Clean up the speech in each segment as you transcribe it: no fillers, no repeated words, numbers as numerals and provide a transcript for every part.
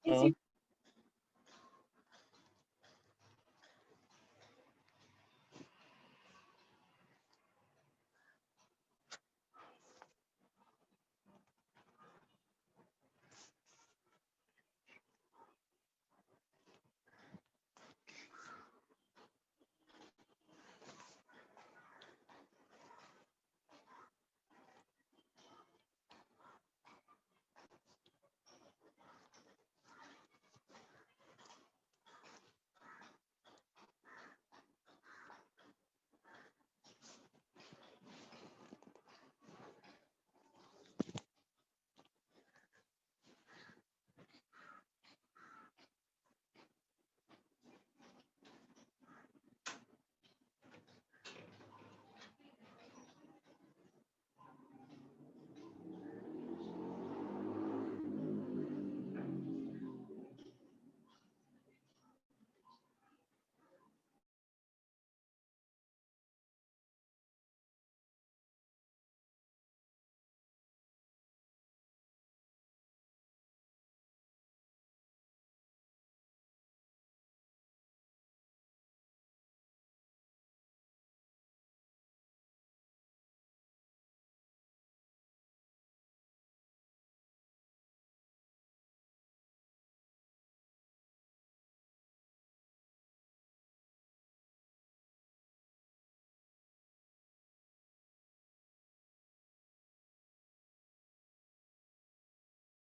हाँ।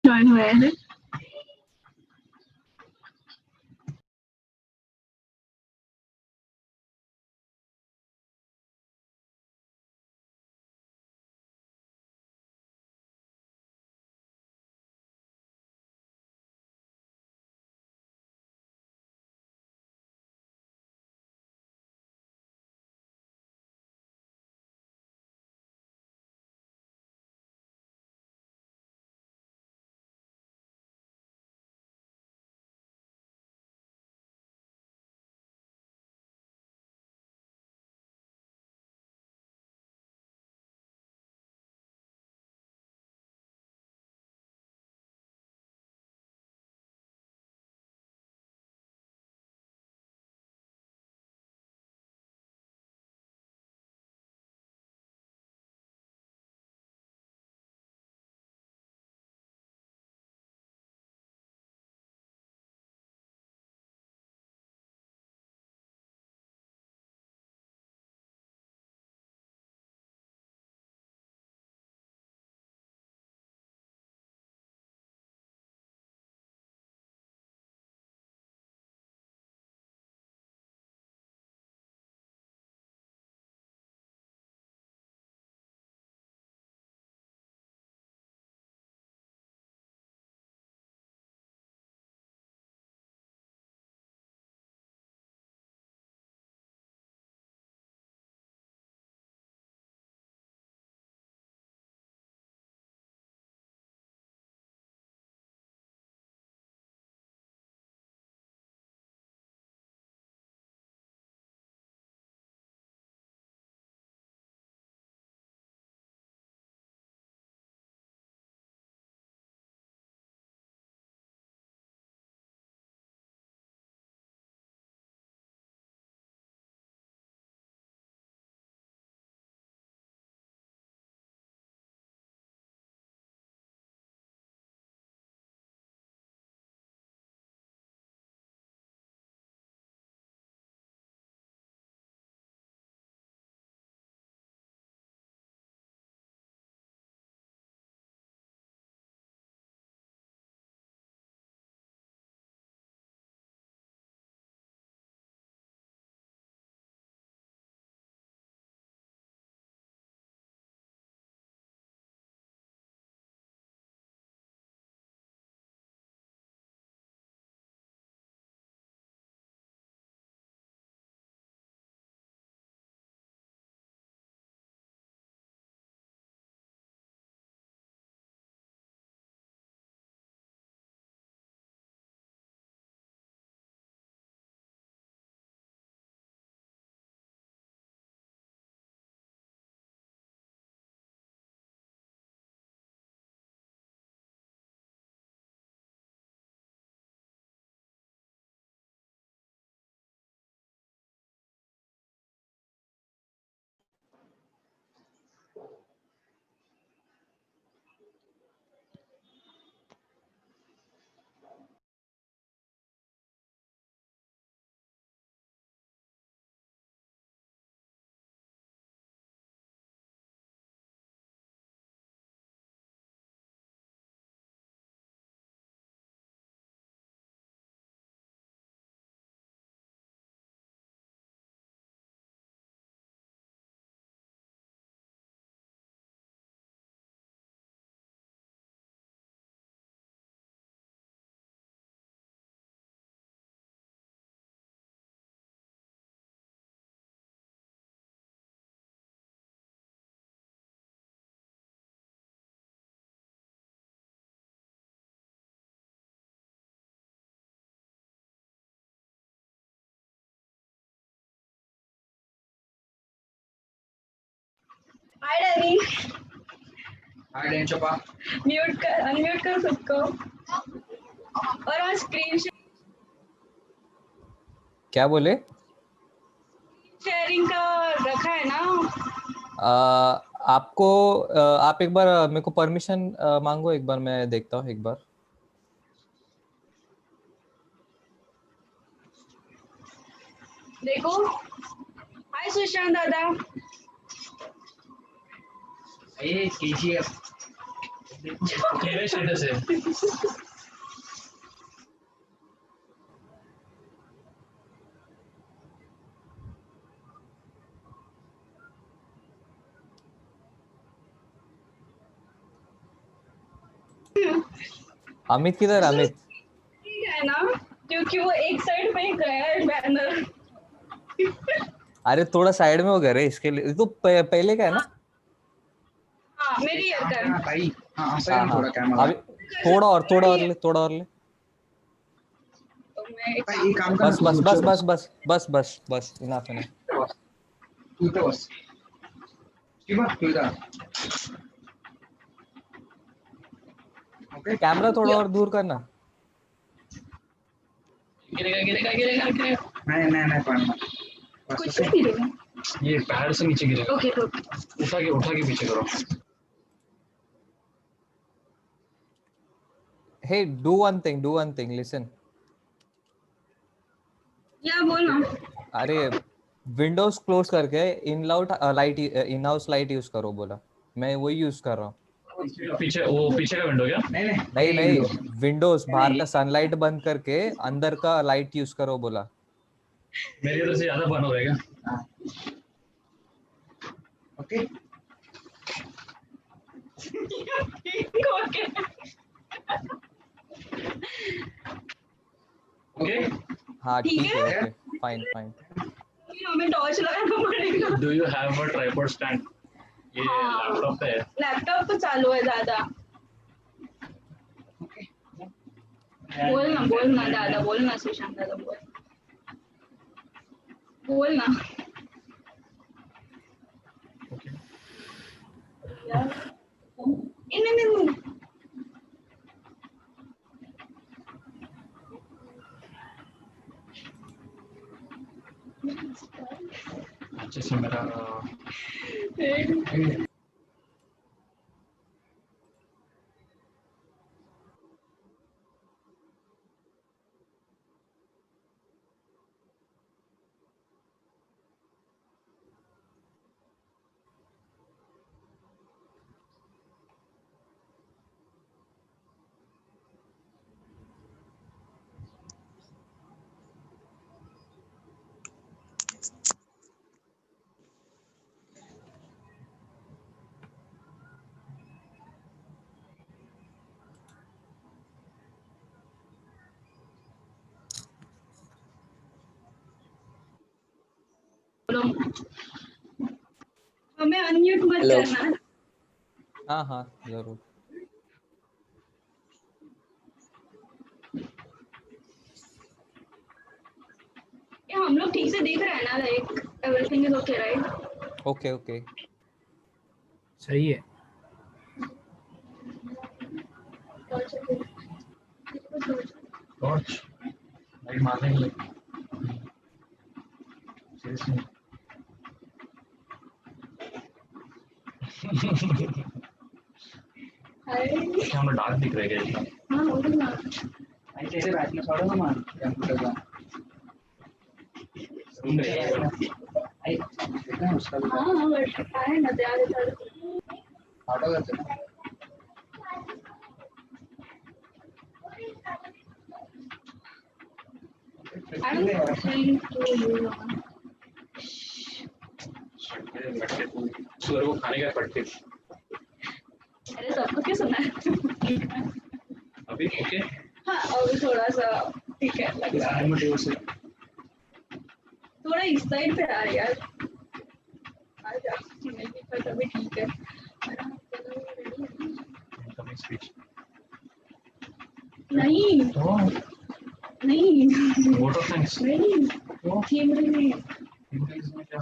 जॉइन हुए हैं। हाय डैनी। हाय डैन चपा। म्यूट कर, अनम्यूट कर खुद को। और आज स्क्रीन क्या बोले? शेयरिंग का रखा है ना। आपको आप एक बार मेरे को परमिशन मांगो, एक बार मैं देखता हूँ एक बार। देखो। हाय सुशांत दादा। ये केजीएफ मेरे स्टेटस है। अमित किधर? अमित ठीक है ना, क्योंकि वो एक साइड पे ही गया है बैनर। अरे थोड़ा साइड में हो गया रे, इसके लिए तो पहले का है ना। हाँ मेरी ईयर कर। भाई हाँ सही हाँ है, हाँ थोड़ा कैमरा अभी थोड़ा और ले, थोड़ा और ले। तो मैं एक भाई ये काम बस करना बस बस बस बस बस बस बस इनफ इनफ। तू तो बस ठीक है तू इधर। ओके कैमरा थोड़ा और दूर करना। गिरेगा गिरेगा गिरेगा गिरेगा। नहीं पढ़ना कुछ नहीं गिरेगा। ये पैर से नीचे गिरेगा। ओके तो उठा के पीछे करो। Hey, do one thing, listen. या बोल ना। अरे विंडोज क्लोज करके इन हाउस लाइट यूज करो बोला, मैं वही यूज कर रहा हूँ। पीछे का विंडो क्या? नहीं विंडोज बाहर का सनलाइट बंद करके अंदर का लाइट यूज करो बोला। मेरी इधर से ज्यादा बंद हो जाएगा। ओके ओके हाँ ठीक ठीक है, है। Okay fine fine. हमें टॉर्च लगाना पड़ेगा। Do you have a tripod stand? ये हाँ। लैपटॉप पे है। लैपटॉप तो चालू है ज्यादा। बोल ना दादा, बोल ना सुशांत दादा, बोल ना यार। नहीं अच्छे से मेरा हमें अनम्यूट मत करना। हाँ हाँ जरूर। हम लोग ठीक से देख रहे हैं ना, like everything is okay right? Okay okay सही है। टॉर्च लाइट मारने के लिए सीरियसली। क्या हमें डार्क दिख रहा है क्या इतना? हाँ बोल ना। भाई कैसे बैठना पड़ो ना मान कंप्यूटर का सुन रहे हैं? भाई देखना है उसका भी हाँ बट आए ना तैयार ऑटो करते ना। I don't think to you. सुअर को खाने का पट्टे। अरे सबको क्या सुना है? अभी ओके। हाँ अभी थोड़ा सा ठीक है लग रहा है। थोड़ा इस साइड पे आ यार। आजा नहीं दिखा तभी ठीक है। नहीं नहीं वोट ऑफ थैंक्स। नहीं कैमरे में क्या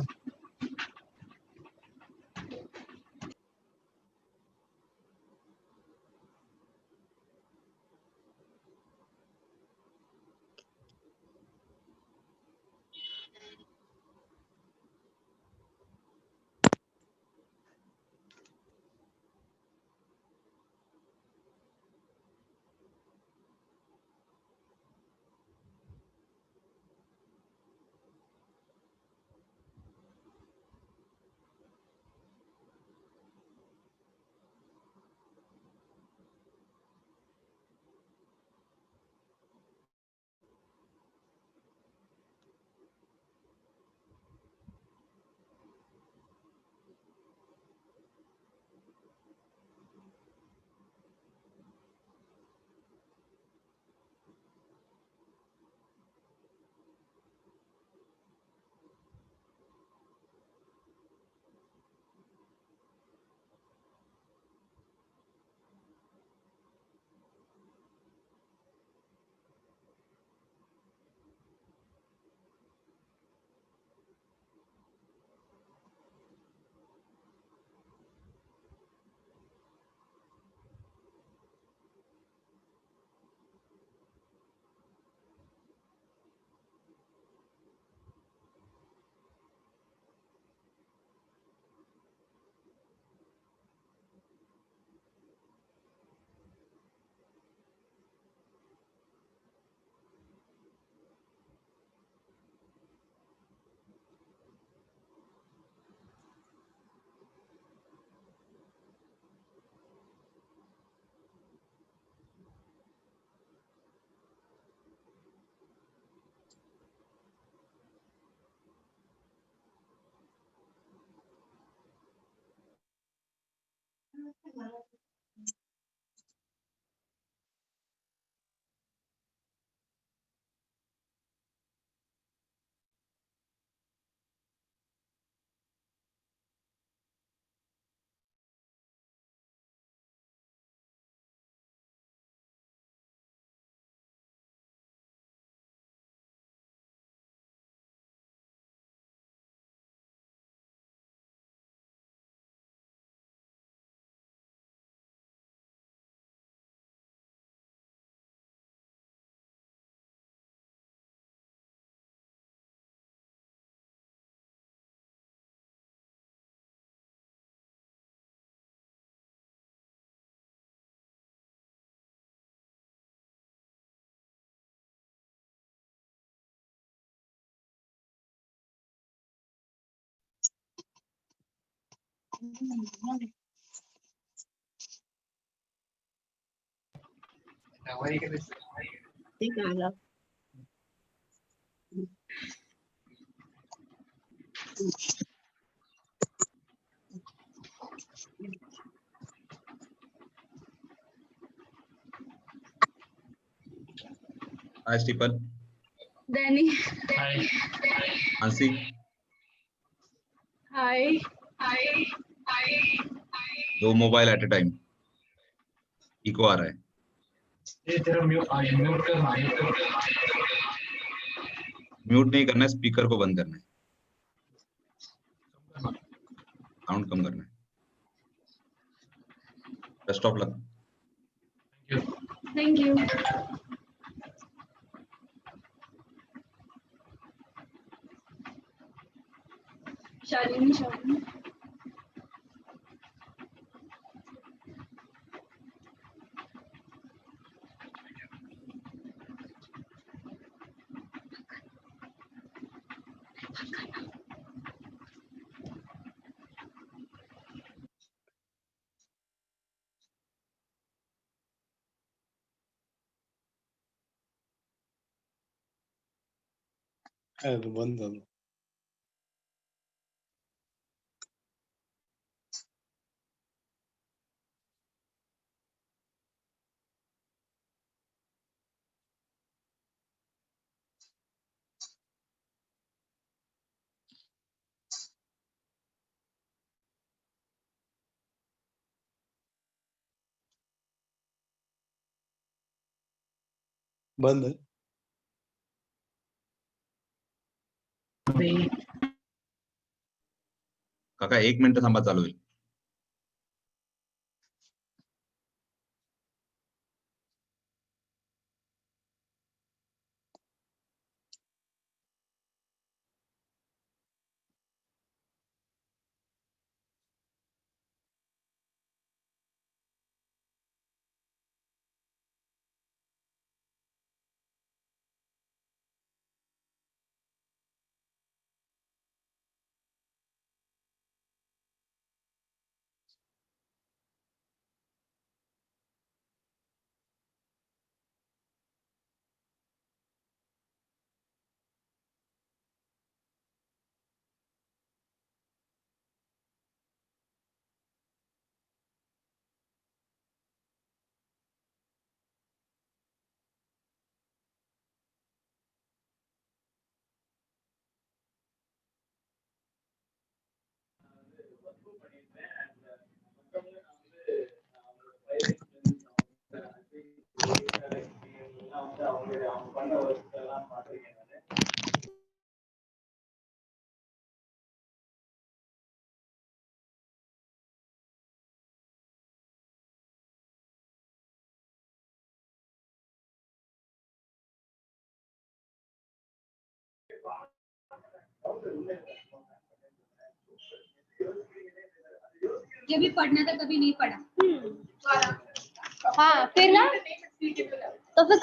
वही के ठीक है मतलब Hi, Stephen. Danny. Hi Ansi. Hi. दो mobile at a time. Echo आ रहा है. ये तेरा म्यूट करना म्यूट नहीं करना है, स्पीकर को बंद करना है. साउंड कम करना है. Best of luck. Thank you. Shalini. बंद कर दो. बंद है. काका 1 मिनिट थांबा, चालू होईल. ये भी पढ़ना था, कभी नहीं पढ़ा. हाँ फिर ना तो फिर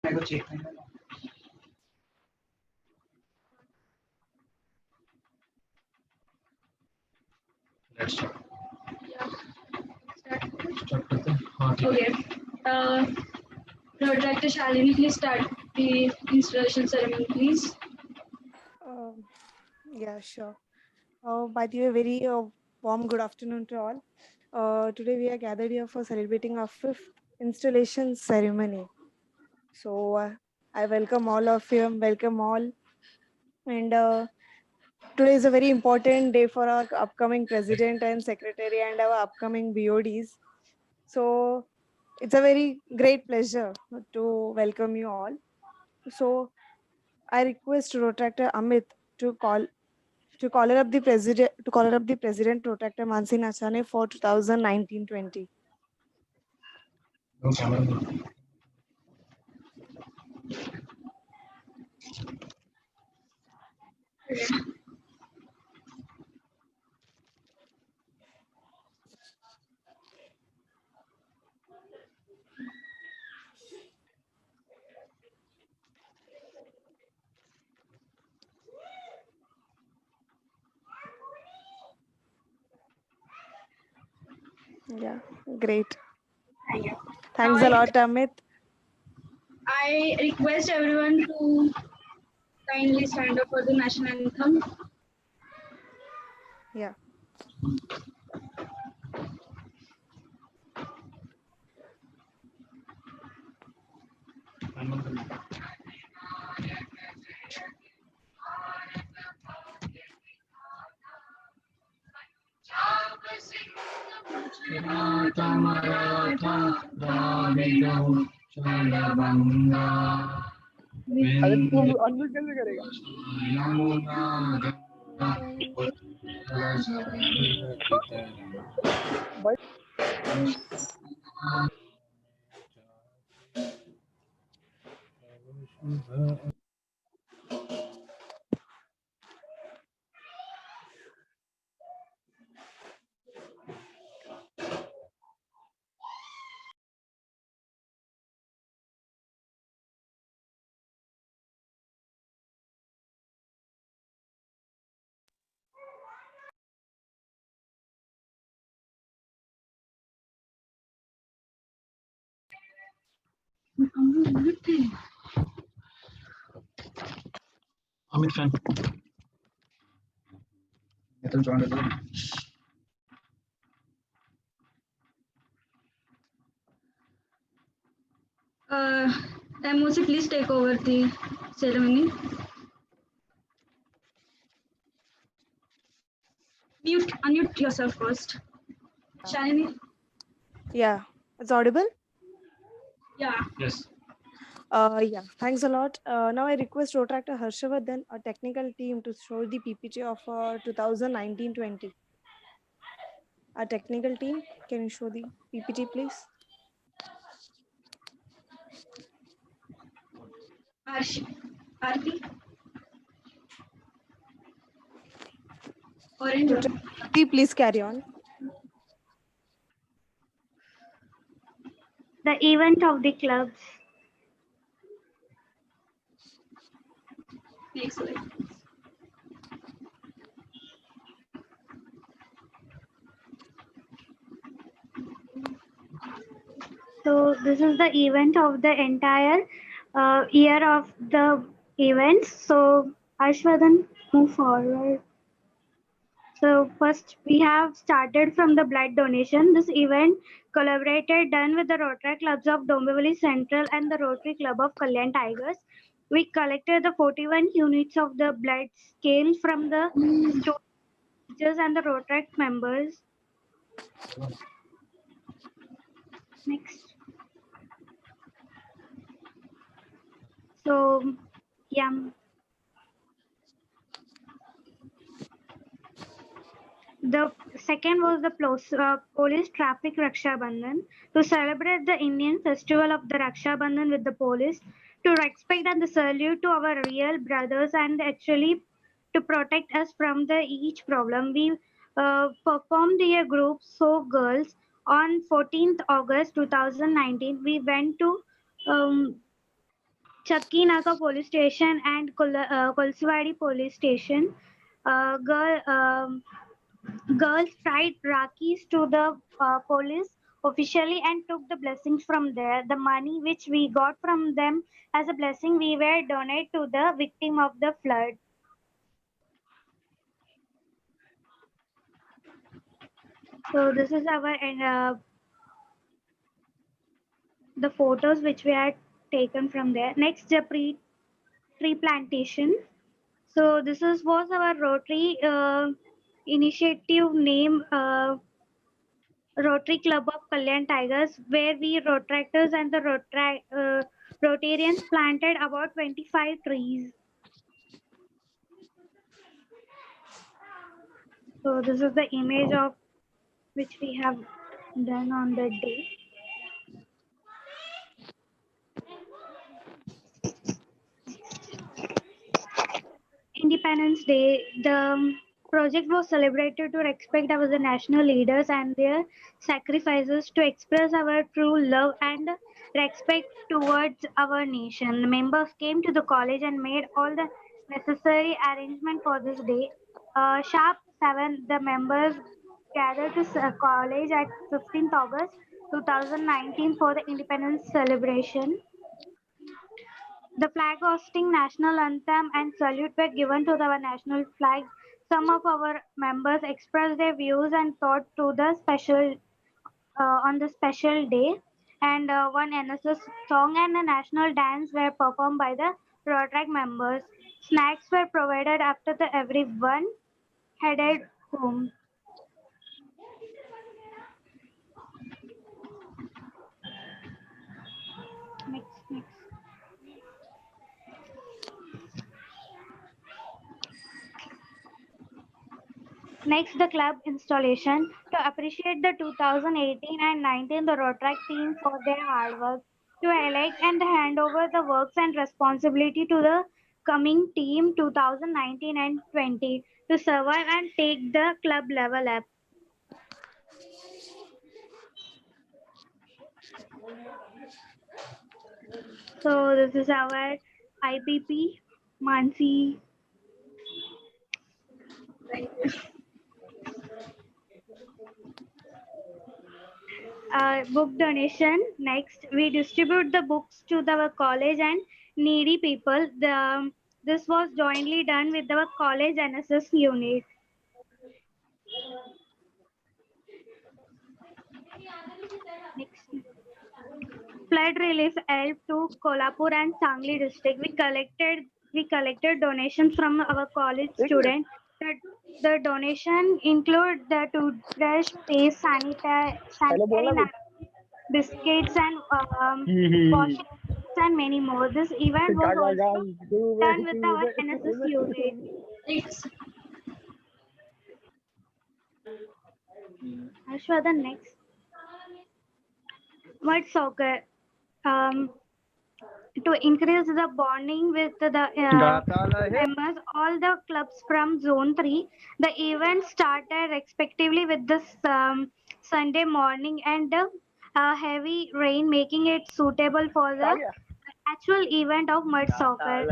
मेरे को चेक करना है। Let's start. Yeah. Start. Start करते हैं. हाँ ठीक है. Okay. Director Shalini, please start the installation ceremony, please. Yeah, sure. By the way, very warm good afternoon to all. Today we are gathered here for celebrating our 5th installation ceremony. So I welcome all of you, welcome all. And today is a very important day for our upcoming president and secretary and our upcoming BODs. So it's a very great pleasure to welcome you all. So I request Rotractor Amit to call up the president Protractor Mansi Nachane for 2019-20. No camera. Yeah, great. Thank you. Thanks Now a lot, Amit. I request everyone to kindly stand up for the national anthem. Yeah. Amit fan. ये तो join कर MOC, please take over the ceremony. Unmute yourself first. Shalini? Yeah, it's audible. Yeah. Yes. Yeah, thanks a lot. Now I request Rotractor Harshavardhan, a technical team, to show the PPT of 2019-20. Our technical team, can you show the PPT, please? Arti? Orange one. Please carry on. The event of the clubs. Next slide. So this is the event of the entire year of the events. So Ashwadan, move forward. So first we have started from the blood donation. This event collaborated done with the Rotary Clubs of Dombivli Central and the Rotary Club of Kalyan Tigers. We collected the 41 units of the blood scale from the students and the Rotary members. Next. So yeah. The second was the police traffic Raksha Bandhan. To celebrate the Indian festival of the Raksha Bandhan with the police, to respect and the salute to our real brothers and actually to protect us from the each problem. We performed a group So Girls on 14th August 2019. We went to Chakkinaka police station and Kolswadi police station. Girls tied Rakis to the police officially and took the blessings from there. The money which we got from them as a blessing, we were donate to the victim of the flood. So this is our the photos which we had taken from there. Next, the tree plantation. So this was our Rotary initiative name. Rotary Club of Kalyan Tigers, where we Rotaractors and the Rotarians planted about 25 trees. So this is the image of which we have done on that day. Independence Day, the project was celebrated to respect our national leaders and their sacrifices, to express our true love and respect towards our nation. The members came to the college and made all the necessary arrangement for this day. Sharp 7, the members gathered to college at 15th August 2019 for the independence celebration. The flag hosting, national anthem, and salute were given to our national flag. Some of our members expressed their views and thought to the special on the special day, and one NSS song and a national dance were performed by the Rotaract members. Snacks were provided after the everyone headed home. Next. Next, the club installation. To appreciate the 2018 and 19 the Rotaract team for their hard work. To elect and hand over the works and responsibility to the coming team 2019 and 20 to survive and take the club level up. So this is our IPP, Mansi. Thank you. Book donation. Next, we distribute the books to the college and needy people. This was jointly done with our college NSS unit. Next. Flood relief help to Kolhapur and Sangli district. We collected donations from our college students. The donation include the toothbrush, paste, sanitary napkins, biscuits, and washing and many more. This event was also done with our NSS unit. Thanks. Ashwadan, next. Mud soccer. To increase the bonding with the members, all the clubs from Zone 3, the event started respectively with this Sunday morning and heavy rain, making it suitable for the actual event of mud soccer.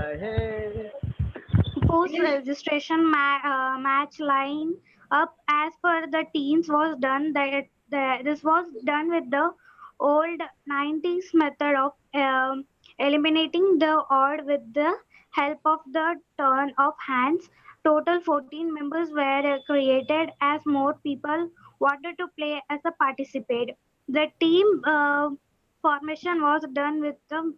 post registration match line up as per the teams was done. This was done with the old 90s method of eliminating the odd with the help of the turn of hands. Total 14 members were created as more people wanted to play as a participate. The team formation was done with the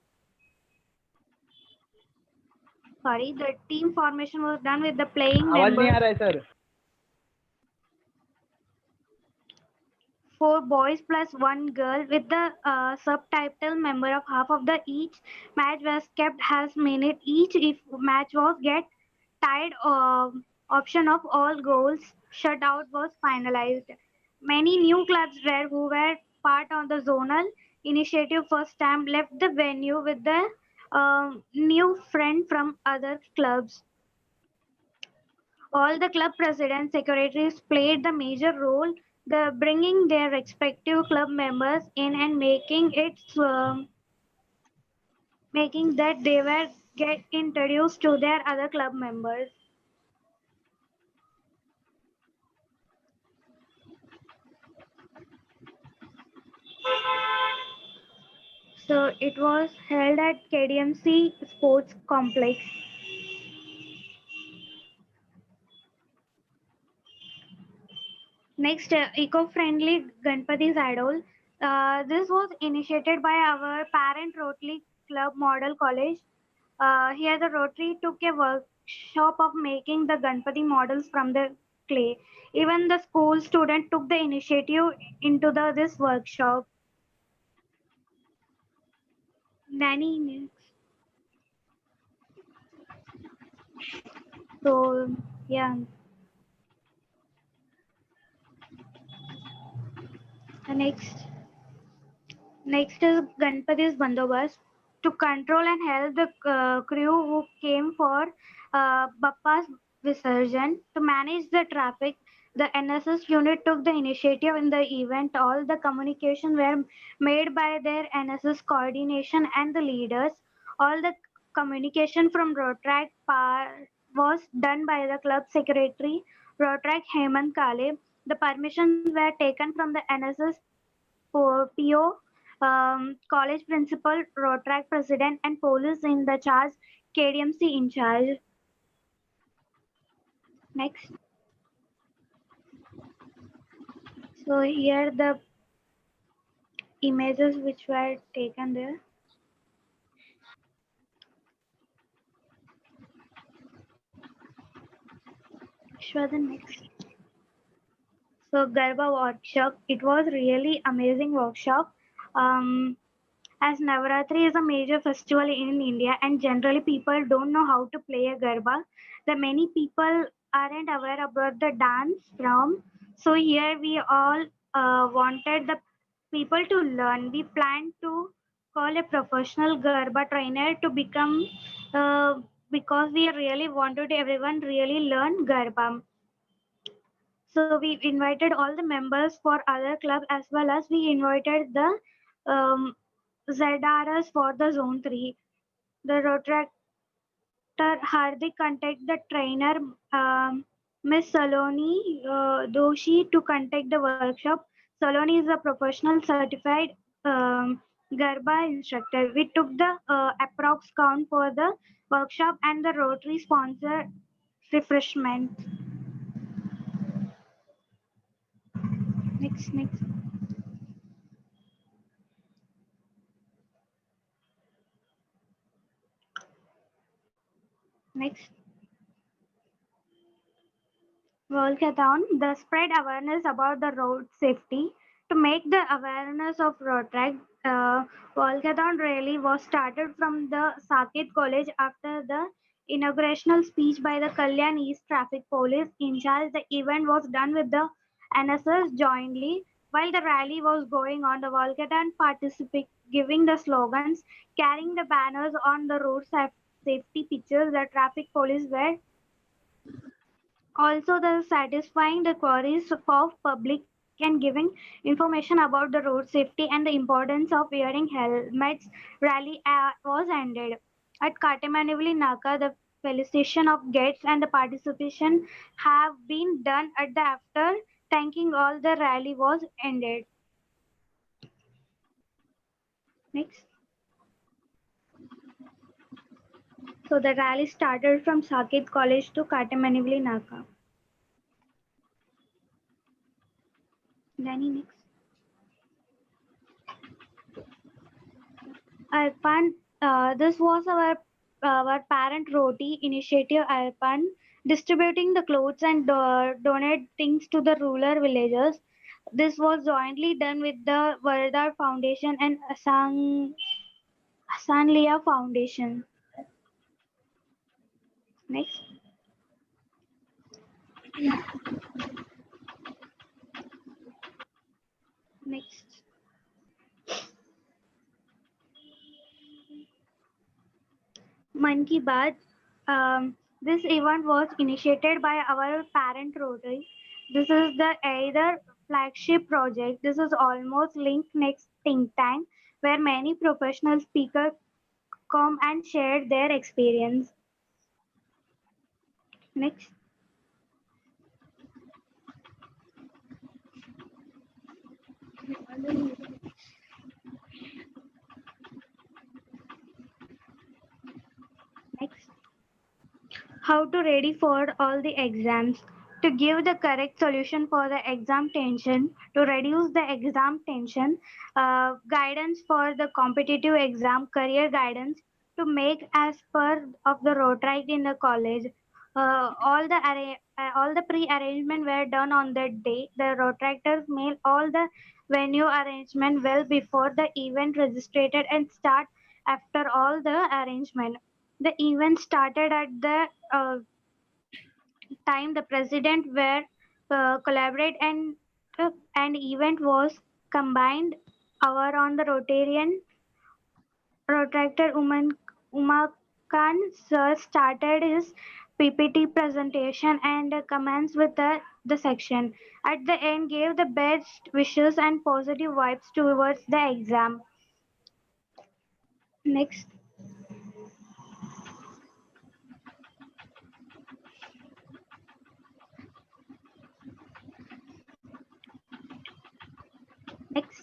the team formation was done with the playing आवाज नहीं आ members. रहा है sir. 4 boys plus 1 girl with the subtitle member of half of the each match was kept as minute each. If match was get tied, option of all goals shutout was finalized. Many new clubs who were part of the zonal initiative first time left the venue with the new friend from other clubs. All the club presidents, secretaries played the major role, bringing their respective club members in and making that they were get introduced to their other club members. So it was held at KDMC Sports Complex. Next, eco-friendly Ganpati's idol. This was initiated by our parent Rotary Club Model College. Here the Rotary took a workshop of making the Ganpati models from the clay. Even the school student took the initiative into this workshop. Danny next. So yeah. Next is Ganpati's Bandobast to control and help the crew who came for Bappa's Visarjan. To manage the traffic, the NSS unit took the initiative in the event. All the communication were made by their NSS coordination and the leaders. All the communication from Rotaract was done by the club secretary, Rotaract Hemant Kale. The permissions were taken from the NSS PO, college principal, Rotaract president, and police in the charge, KDMC in charge. Next. So here the images which were taken there. Show the next. So Garba workshop, it was really amazing workshop. As Navaratri is a major festival in India and generally people don't know how to play a Garba. The many people aren't aware about the dance from. So here we all wanted the people to learn. We planned to call a professional Garba trainer to become because we really wanted everyone really learn Garba. So we invited all the members for other clubs as well as we invited the ZRS for the Zone 3. The Rotaractor Hardik contact the trainer Miss Saloni Doshi to contact the workshop. Saloni is a professional certified Garba instructor. We took the approx count for the workshop and the Rotary sponsored refreshment. Next. Next. Volcathon, the spread awareness about the road safety. To make the awareness of road track, Volcathon rally was started from the Saket College after the inaugurational speech by the Kalyan East Traffic Police in charge. The event was done with the NSS jointly. While the rally was going on, the Volcathon participated, giving the slogans, carrying the banners on the road safety pictures. The traffic police were also the satisfying the queries of public and giving information about the road safety and the importance of wearing helmets. Rally was ended at Katamanivali Naka. The felicitation of guests and the participation have been done at the after thanking all the rally was ended. Next. So the rally started from Saket College to Katamanivali Naka. Danny, next. Arpan, this was our parent Roti initiative. Arpan, distributing the clothes and donate things to the rural villages. This was jointly done with the Vardar Foundation and Asanlia Foundation. Next. Next. Man Ki Baat. This event was initiated by our parent Rotary. This is the either flagship project. This is almost linked next think tank where many professional speakers come and share their experience. Next. Next. How to ready for all the exams. To give the correct solution for the exam tension, to reduce the exam tension, guidance for the competitive exam, career guidance, to make as per of the road right in the college. All the pre-arrangement were done on that day. The road tractors made all the venue arrangement well before the event registered and start after all the arrangement. The event started at the time the president were collaborate and event was combined. Our on the Rotarian Rotractor Uma Khan sir started his PPT presentation and commenced with the section. At the end, gave the best wishes and positive vibes towards the exam. Next. Next.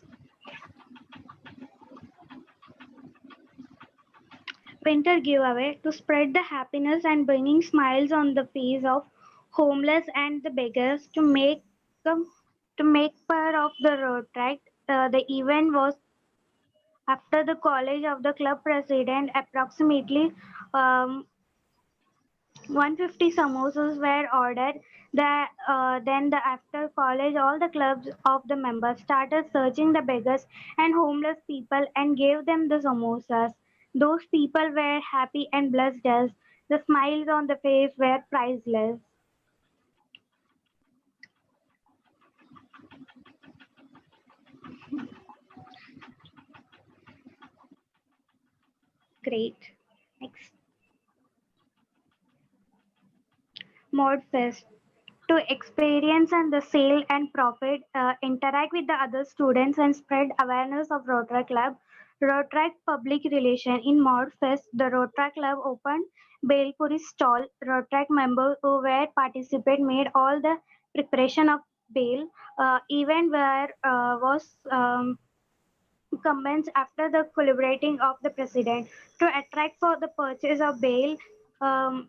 Winter giveaway to spread the happiness and bringing smiles on the face of homeless and the beggars to make part of the road track. The event was after the college of the club president. Approximately 150 samosas were ordered. Then the after college, all the clubs of the members started searching the beggars and homeless people and gave them the samosas. Those people were happy and blessed us. The smiles on the face were priceless. Great. Next. Modfest. To experience and the sale and profit, interact with the other students and spread awareness of Rotary Club. Rotary Public Relation in Modfest, the Rotary Club opened Belpuri stall. Rotary members who were participate made all the preparation of bail. Event where was commenced after the collaborating of the president to attract for the purchase of bail. Um,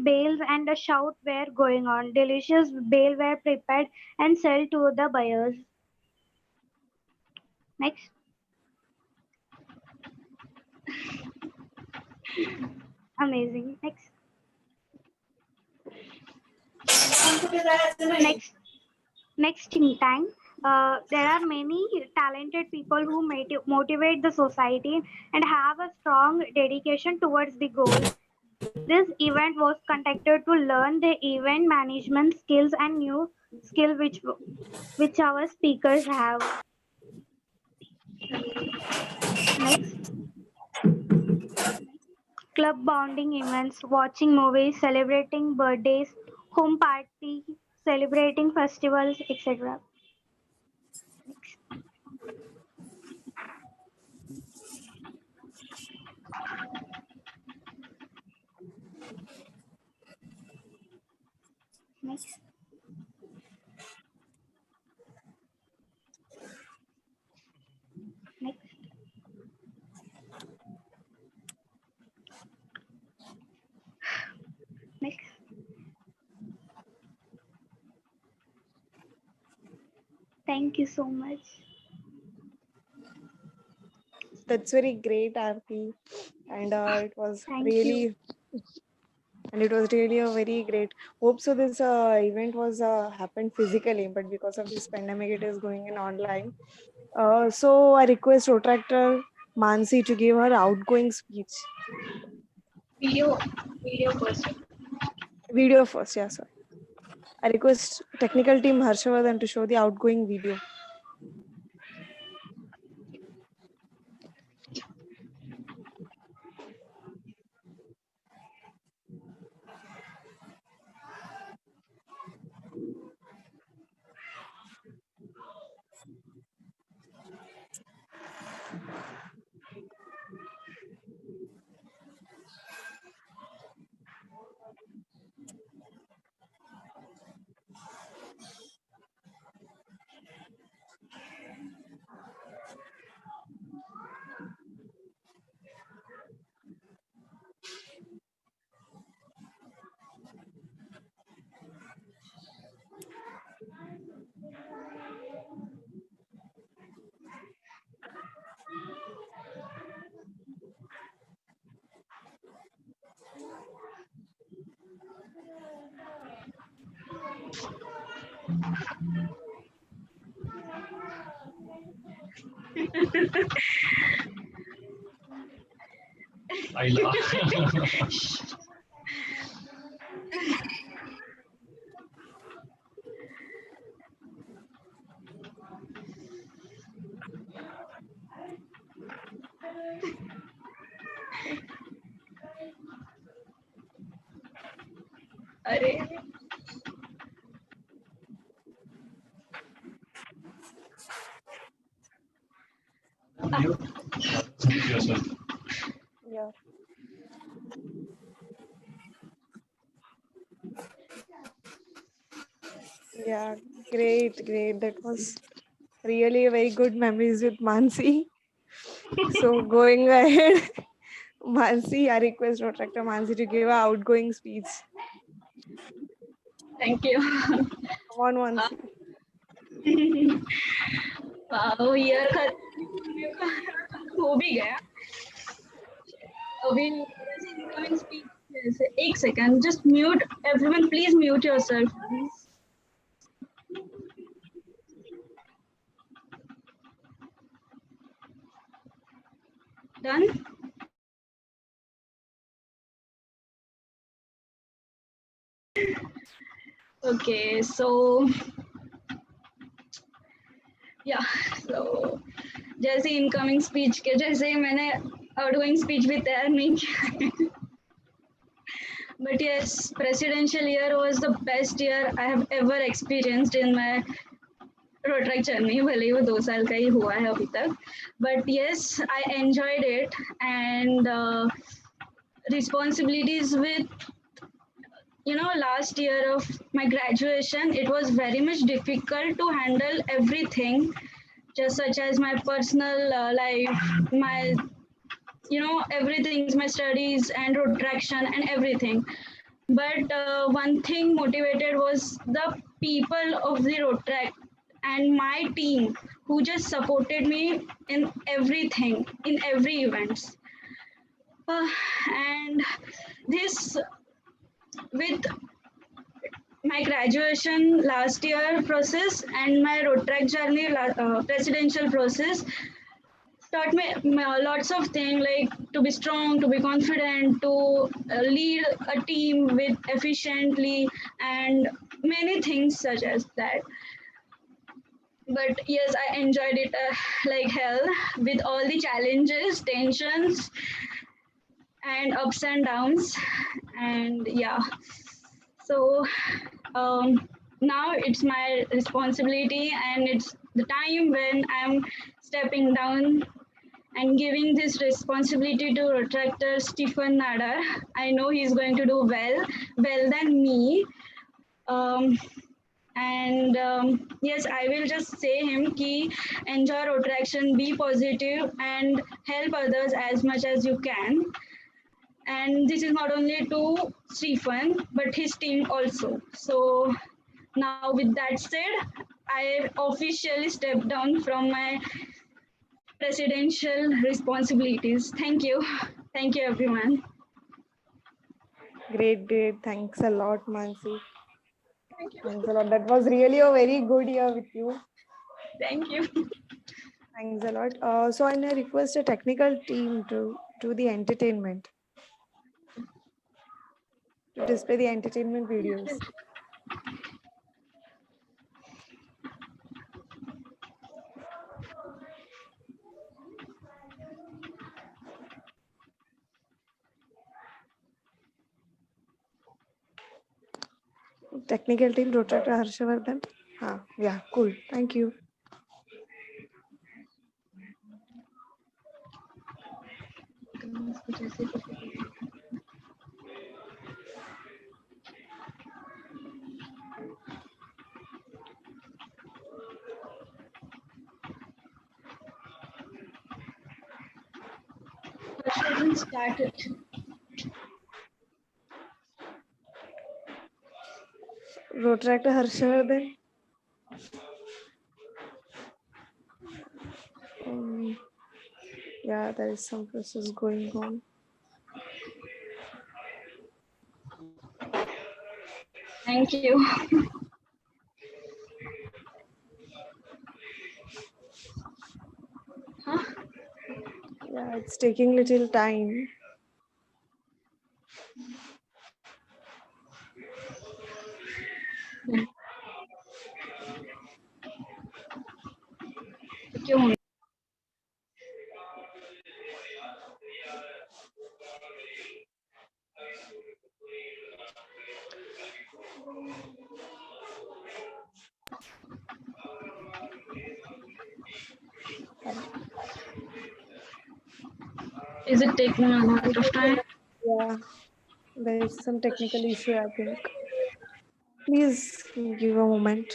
Bales and a shout were going on. Delicious bale were prepared and sold to the buyers. Next. Amazing. Next. Next think tank. There are many talented people who motivate the society and have a strong dedication towards the goal. This event was conducted to learn the event management skills and new skill which our speakers have. Next. Club bonding events, watching movies, celebrating birthdays, home party, celebrating festivals, etc. Next. Next. Next. Thank you so much. That's very great, Aarti. And it was Thank really, you. and it was really a very great. Hope so. This event was happened physically, but because of this pandemic, it is going in online. So I request Protractor Mansi to give her outgoing speech. Video first. Video first, yeah, sorry. I request technical team Harshavardhan to show the outgoing video. I laugh. अरे Mute yourself. Yeah. Yeah, great. That was really a very good memories with Mansi. So going ahead, Mansi, I request Protractor Mansi to give an outgoing speech. thank you. Come on, Mansi. Wow यार हो भी गया अभी incoming speech एक second just mute everyone please mute yourself done okay so yeah so जैसे incoming speech के जैसे मैंने आउटगोइंग स्पीच भी तैयार नहीं किया but yes presidential year was the best year I have ever experienced in my Rotaract journey भले ही वो 2 साल का ही हुआ है अभी तक but yes I enjoyed it and responsibilities with last year of my graduation it was very much difficult to handle everything just such as my personal life my everything my studies and road traction and everything but one thing motivated was the people of the road track and my team who just supported me in everything in every events and this with my graduation last year process and my road track journey presidential process taught me lots of things like to be strong to be confident to lead a team with efficiently and many things such as that but yes I enjoyed it like hell with all the challenges tensions and ups and downs and yeah so now it's my responsibility and it's the time when I'm stepping down and giving this responsibility to Retractor Stephen Nadar. I know he's going to do well than me Yes, I will just say him ki enjoy road action, be positive, and help others as much as you can. And this is not only to Stephen but his team also. So now, with that said, I officially stepped down from my presidential responsibilities. Thank you. Thank you, everyone. Great, great. Thanks a lot, Mansi. Thanks a lot. That was really a very good year with you. Thank you. Thanks a lot. So I now request a technical team to do the entertainment, to display the entertainment videos. Technical team, Rotator Harshavardhan. Yeah, cool. Thank you. Start it. Rotator Harshavardhan. Yeah, there is some process going on. Thank you. Yeah, it's taking little time. क्यों? Is it taking a lot of time? Yeah, there is some technical issue, I think. Please give a moment.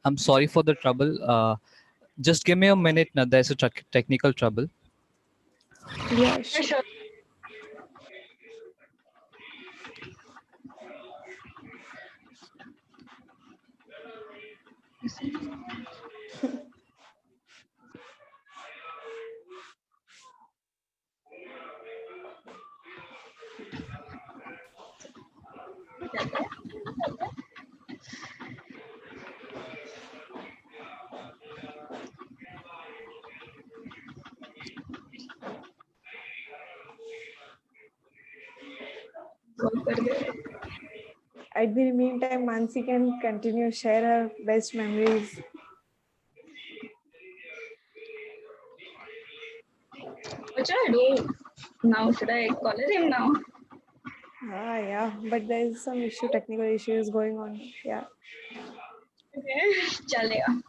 I'm sorry for the trouble. Just give me a minute. Now, there's a technical trouble. Yeah, sure. Sure. At the meantime, Mansi can continue share her best memories. What should I do now? Should I call him now? Yeah, but there is some issue, technical issues going on. Yeah. Okay. चलेगा.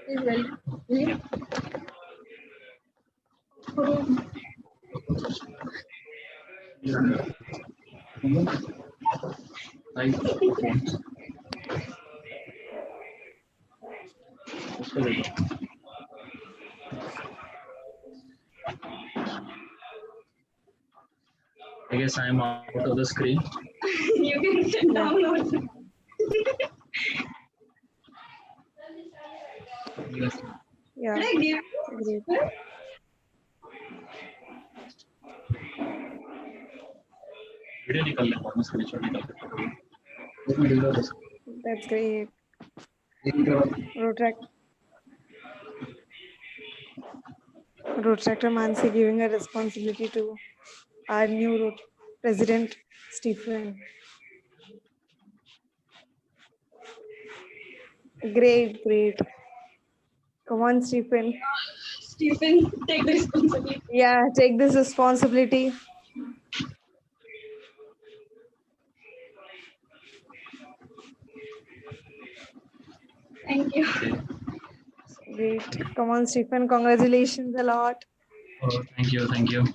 He's very. Really? I guess I'm out of the screen. You can sit down also. Yes. Yeah. Should I give? Great. Video निकाल ले और मैं screenshot निकाल के Let me do this. That's great. Rotractor Mansi giving a responsibility to our new president, Stephen. Great, great. Come on, Stephen. Stephen, take the responsibility. Yeah, take this responsibility. Thank you. Okay. Great. Come on, Stephen. Congratulations a lot. Oh, thank you, thank you.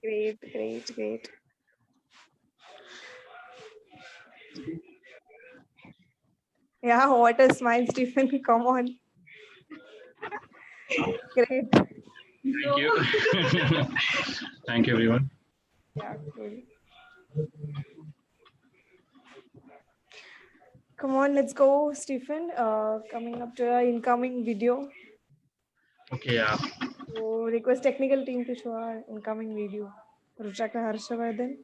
Great, great, great. Yeah, what a smile, Stephen. Come on. Great. Thank you. Thank you, everyone. Yeah, cool. Come on, let's go, Stephen. Coming up to our incoming video. Okay, yeah. So request technical team to show our incoming video. Ruchaka Harshavardhan.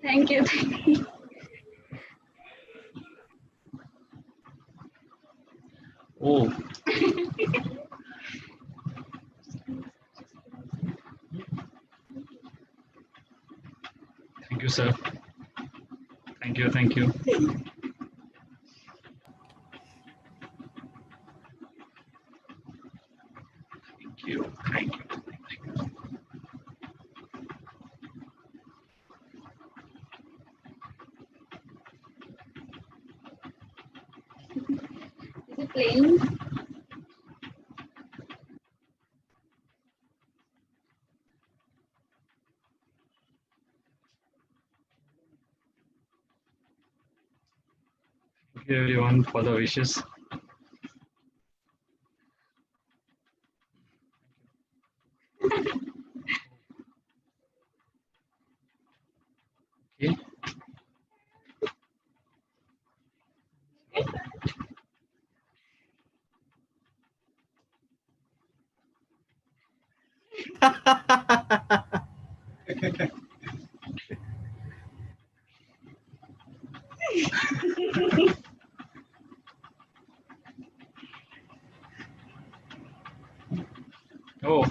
Thank you. Thank you. Oh, thank you, sir. Thank you, thank you. Thank you, thank you. Is it playing? Thank you, everyone, for the wishes. Okay. Oh,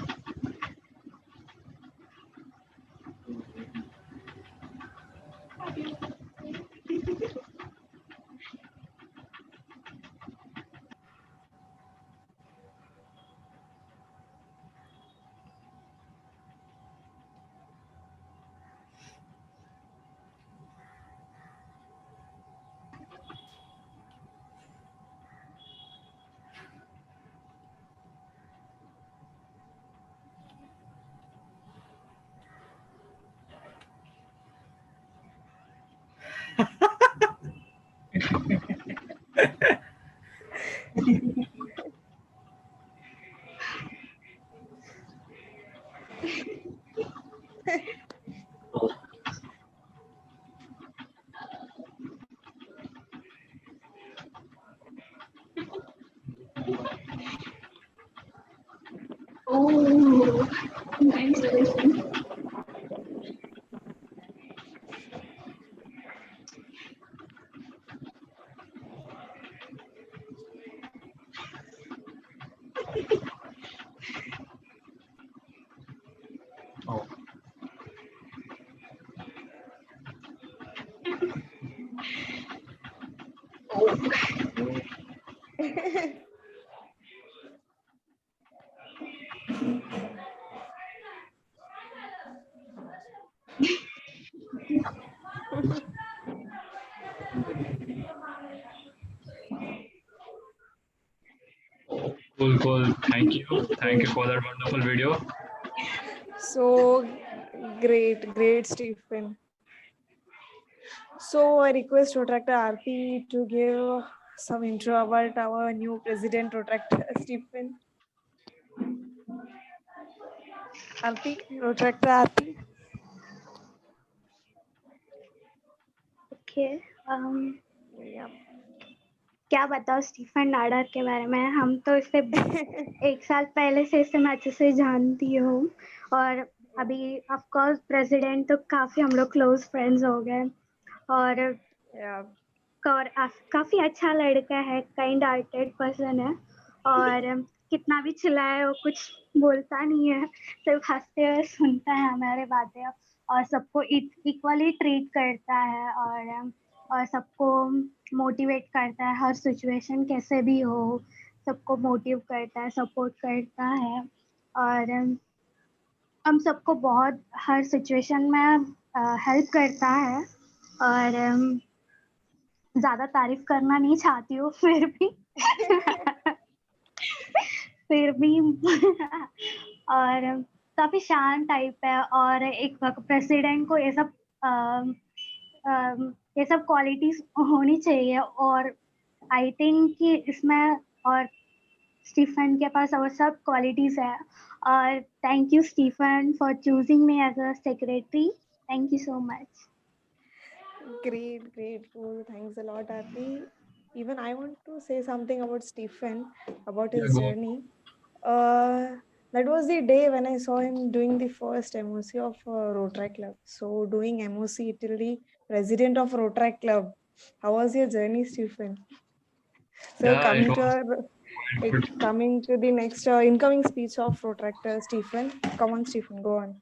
Oh, nice question. oh. Cool, cool. Thank you. Thank you for that wonderful video. So great, great, Stephen. So I request Protractor RP to give some intro about our new president, Protractor Stephen. RP, Protractor RP. Okay Yeah. क्या बताओ Stephen Nadar के बारे में हम तो इसे एक साल पहले से इसे मैं अच्छे से जानती हूँ और अभी ऑफ कोर्स प्रेसिडेंट तो काफी हम लोग क्लोज फ्रेंड्स हो गए और Yeah. काफी अच्छा लड़का है, काइंड हार्टेड पर्सन है और कितना भी चिल्लाए वो कुछ बोलता नहीं है, सिर्फ हंसते हुए सुनता है हमारे बातें और सबको इक्वली ट्रीट करता है और सबको मोटिवेट करता है, हर सिचुएशन कैसे भी हो सबको मोटिव करता है, सपोर्ट करता है और हम सबको बहुत हर सिचुएशन में हेल्प करता है और ज्यादा तारीफ करना नहीं चाहती हूँ, फिर भी फिर भी और काफी शांत टाइप है, और एक प्रेसिडेंट को ये सब क्वालिटीज होनी चाहिए, और आई थिंक कि इसमें और स्टीफन के पास और सब क्वालिटीज है। और thank you Stephen for choosing me as a secretary, thank you so much. Great, grateful. Thanks a lot, Aarti. Even I want to say something about Stephen, about Yeah, his go on. journey. That was the day when I saw him doing the first MOC of Rotaract Club. So doing MOC till the president of Rotaract Club. How was your journey, Stephen? So Yeah, it was quite good. coming to the next incoming speech of Rotaractor Stephen. Come on, Stephen, go on.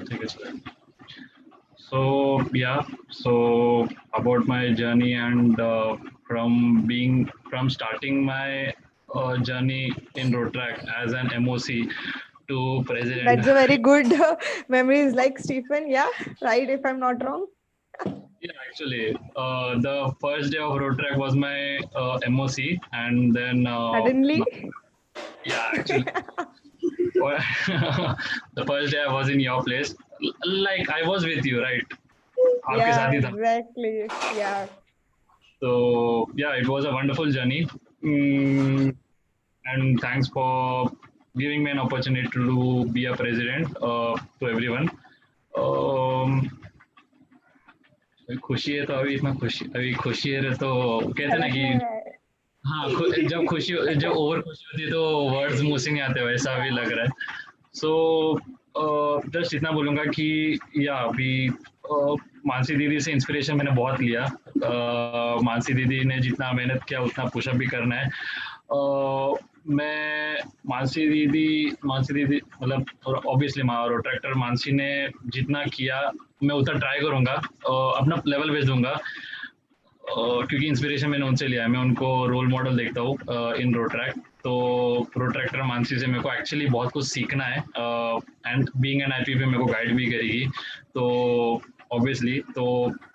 ठीक है sir. So about my journey, and from starting my journey in Rotaract as an MOC to president. That's a very good memories, like Stephen. Yeah, right. If I'm not wrong. Yeah, actually, the first day of Rotaract was my MOC, and then Suddenly. yeah, actually, the first day I was in your place, like I was with you, right? आपके Yeah, साथ ही था. exactly. Yeah. So yeah, it was a wonderful journey, and thanks for giving me an opportunity to be a president to everyone. खुशी है तो अभी खुशी है तो कहते हैं ना कि हाँ, जब ओवर खुशी होती है तो वर्ड्स मुंह से नहीं आते, वैसा भी लग रहा है. सो जस्ट इतना बोलूँगा कि या अभी मानसी दीदी से इंस्पिरेशन मैंने बहुत लिया. मानसी दीदी ने जितना मेहनत किया उतना पुशअप भी करना है. मैं मानसी दीदी मतलब ऑब्वियसली रोट्रैक्टर मानसी ने जितना किया मैं उतना ट्राई करूँगा, अपना लेवल भेज दूंगा, क्योंकि इंस्पिरेशन मैंने उनसे लिया है. मैं उनको रोल मॉडल देखता हूँ इन रोट्रैक्ट. तो रोट्रैक्टर मानसी से मेरे को एक्चुअली बहुत कुछ सीखना है, एंड बीइंग एन आईपीपी मेरे को गाइड भी करेगी. तो ऑब्वियसली तो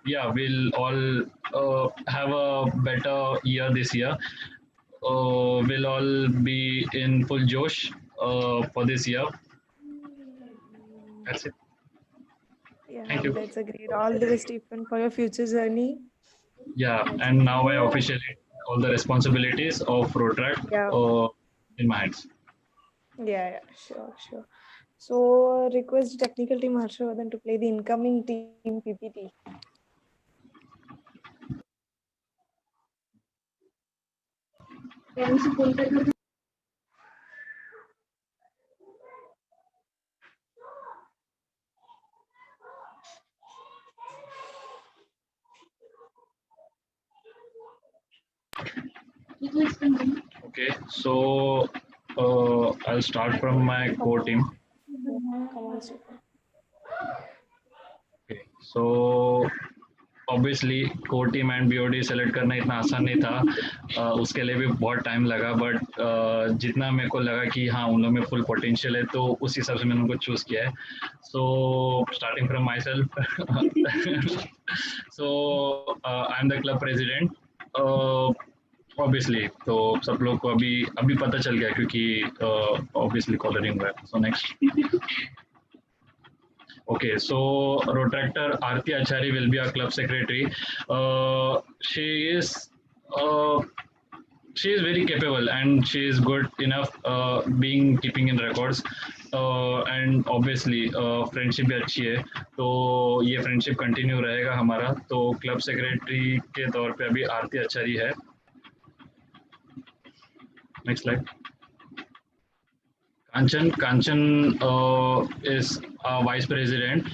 या will all have a better year this year. We'll all be in full josh for this year. That's it. Yeah, Thank you. that's a great. All the best, Stephen, for your future journey. Yeah, and now I officially all the responsibilities of Rotaract in my hands. Yeah, sure. So request technical team Harshavardhan to play the incoming team PPT. Okay, so I'll start from my core team. Come on, Stephen. Okay, so obviously core team and BOD select करना इतना आसान नहीं था. उसके लिए भी बहुत time लगा, बट जितना मेरे को लगा कि हाँ उन लोगों में फुल पोटेंशियल है तो उस हिसाब से मैंने उनको चूज़ किया है. So starting from my self, so I am the club president obviously. तो सब लोग को अभी पता चल गया क्योंकि ऑब्वियसली कॉलरिंग हुआ है. So next. Okay, so Rotractor Aarti Achari will be our club secretary. She is very capable and she is good enough keeping in records. And obviously friendship भी अच्छी है, तो ये friendship continue रहेगा हमारा. तो club secretary के तौर पे अभी आरती आचारी है. Next slide. Kanchan is our vice president.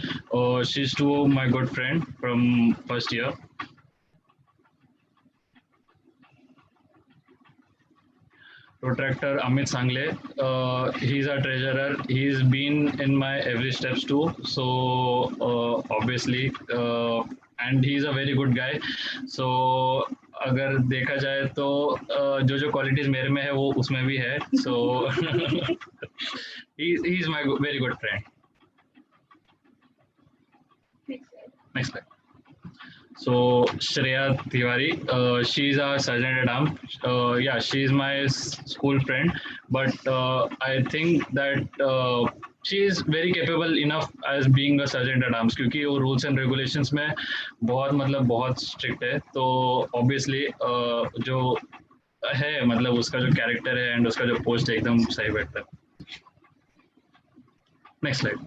She's too my good friend from first year. Protractor Amit Sangle, he's our treasurer. He's been in my every steps too. So obviously, and he is a very good guy. So अगर देखा जाए तो जो जो qualities मेरे में है वो उसमें भी है. So he is my very good friend. Next slide. So Shreya Tiwari, she's a sergeant at arms. Yeah, she's my school friend, but I think that she is very capable enough as being a sergeant at arms, क्योंकि वो rules and regulations में बहुत strict है. तो obviously जो है उसका जो character है and उसका जो post है एकदम सही बैठता है. Next slide.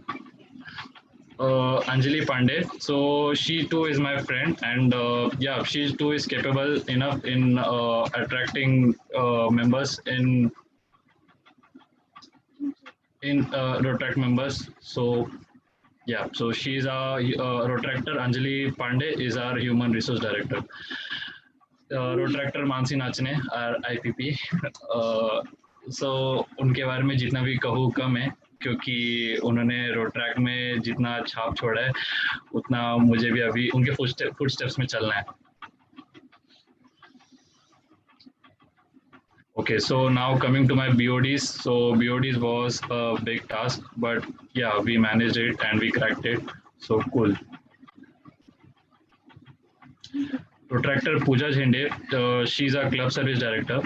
Anjali Pandey. So she too is my friend, and yeah, she too is capable enough in attracting members in Rotract members. So yeah, so she's a Rotractor. Anjali Pandey is our human resource director. Rotractor Mansi Nachne, our IPP. So उनके बारे में जितना भी कहूँ कम है, क्योंकि उन्होंने Rotaract में जितना छाप छोड़ा है उतना मुझे भी अभी उनके फुटस्टेप्स में चलना है. Okay, so now coming to my BODs. So BODs was a big task, but yeah, we managed it and we cracked it. So cool. Protractor Pooja Jhende, she's a club service director.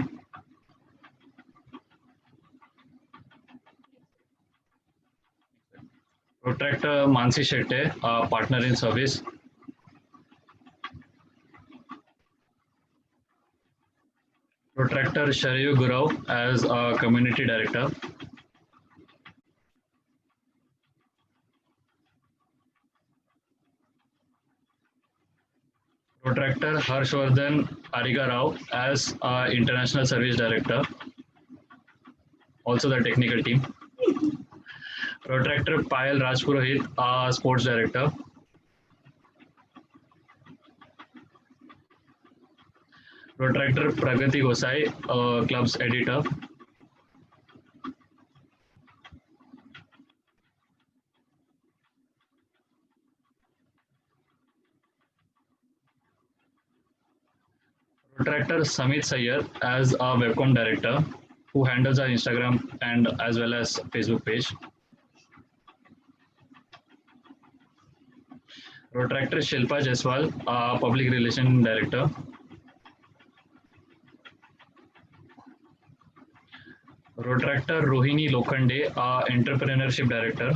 Protractor Mansi Shetty, a partner in service. Protractor Sharayu Gurau as a community director. Protractor Harshvardhan Ariga Rao as international service director, also the technical team. Protractor Payal Rajpurohit, sports director. Protractor Pragati Gosai, club's editor. Protractor Samit Sayyar as a webcom director, who handles our Instagram and as well as Facebook page. Protractor Shilpa Jaiswal, public relation director. Protractor Rohini Lokhande, entrepreneurship director.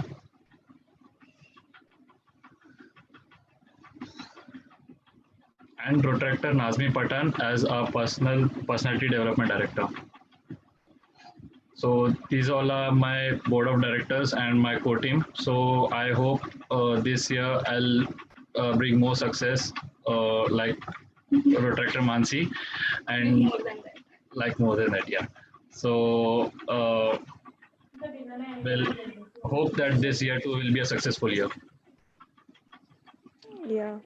And Protractor Nazmi Patan as a personality development director. So these all are my board of directors and my core team. So I hope this year I'll bring more success like Protractor Mansi and like more than that, yeah. So well, hope that this year too will be a successful year. Yeah,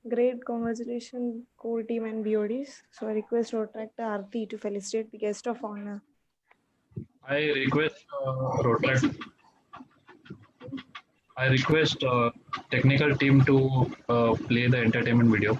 great. Congratulations, core team and BODs. So I request Rotractor Aarti to felicitate the guest of honor. I request technical team to play the entertainment video.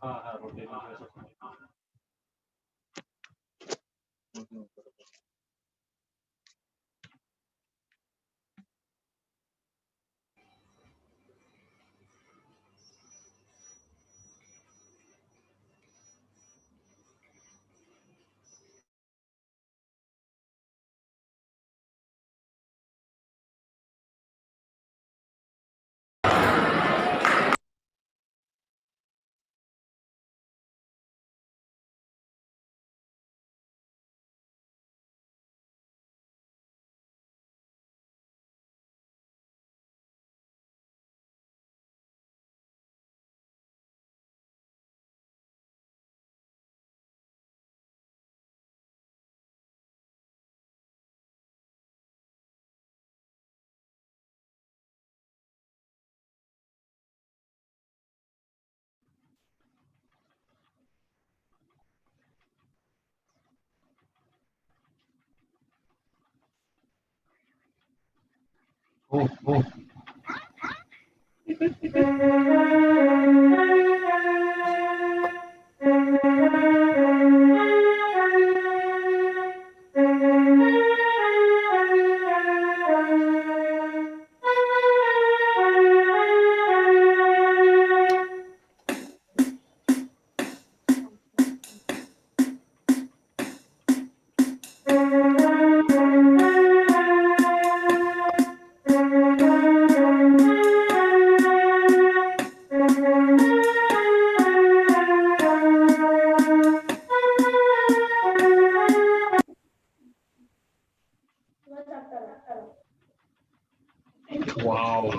हाँ हाँ rotation oh oh wow,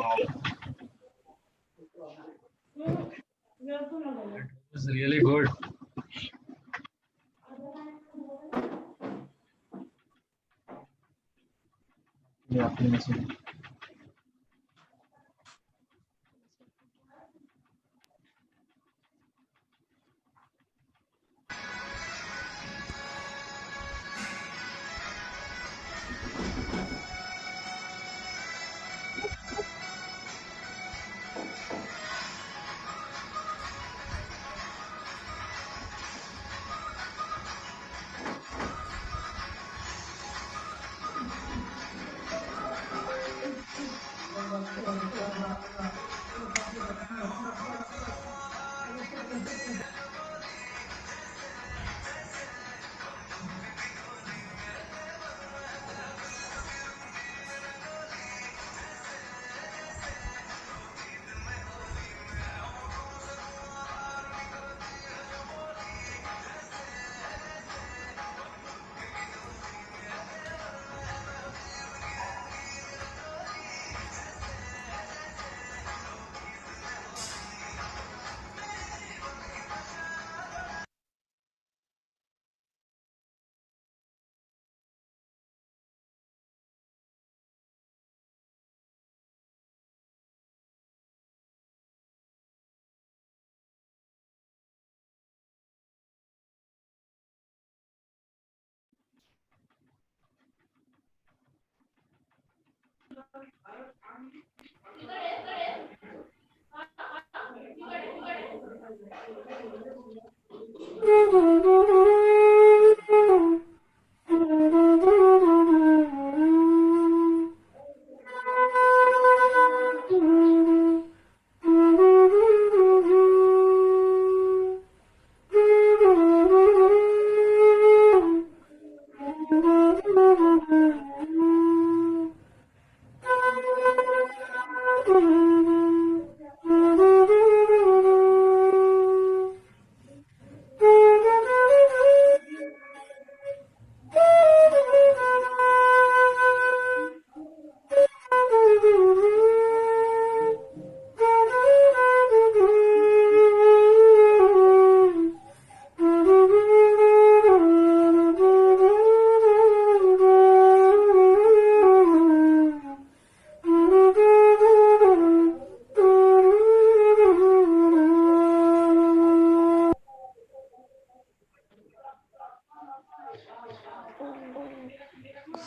it's really good. Yeah, amazing.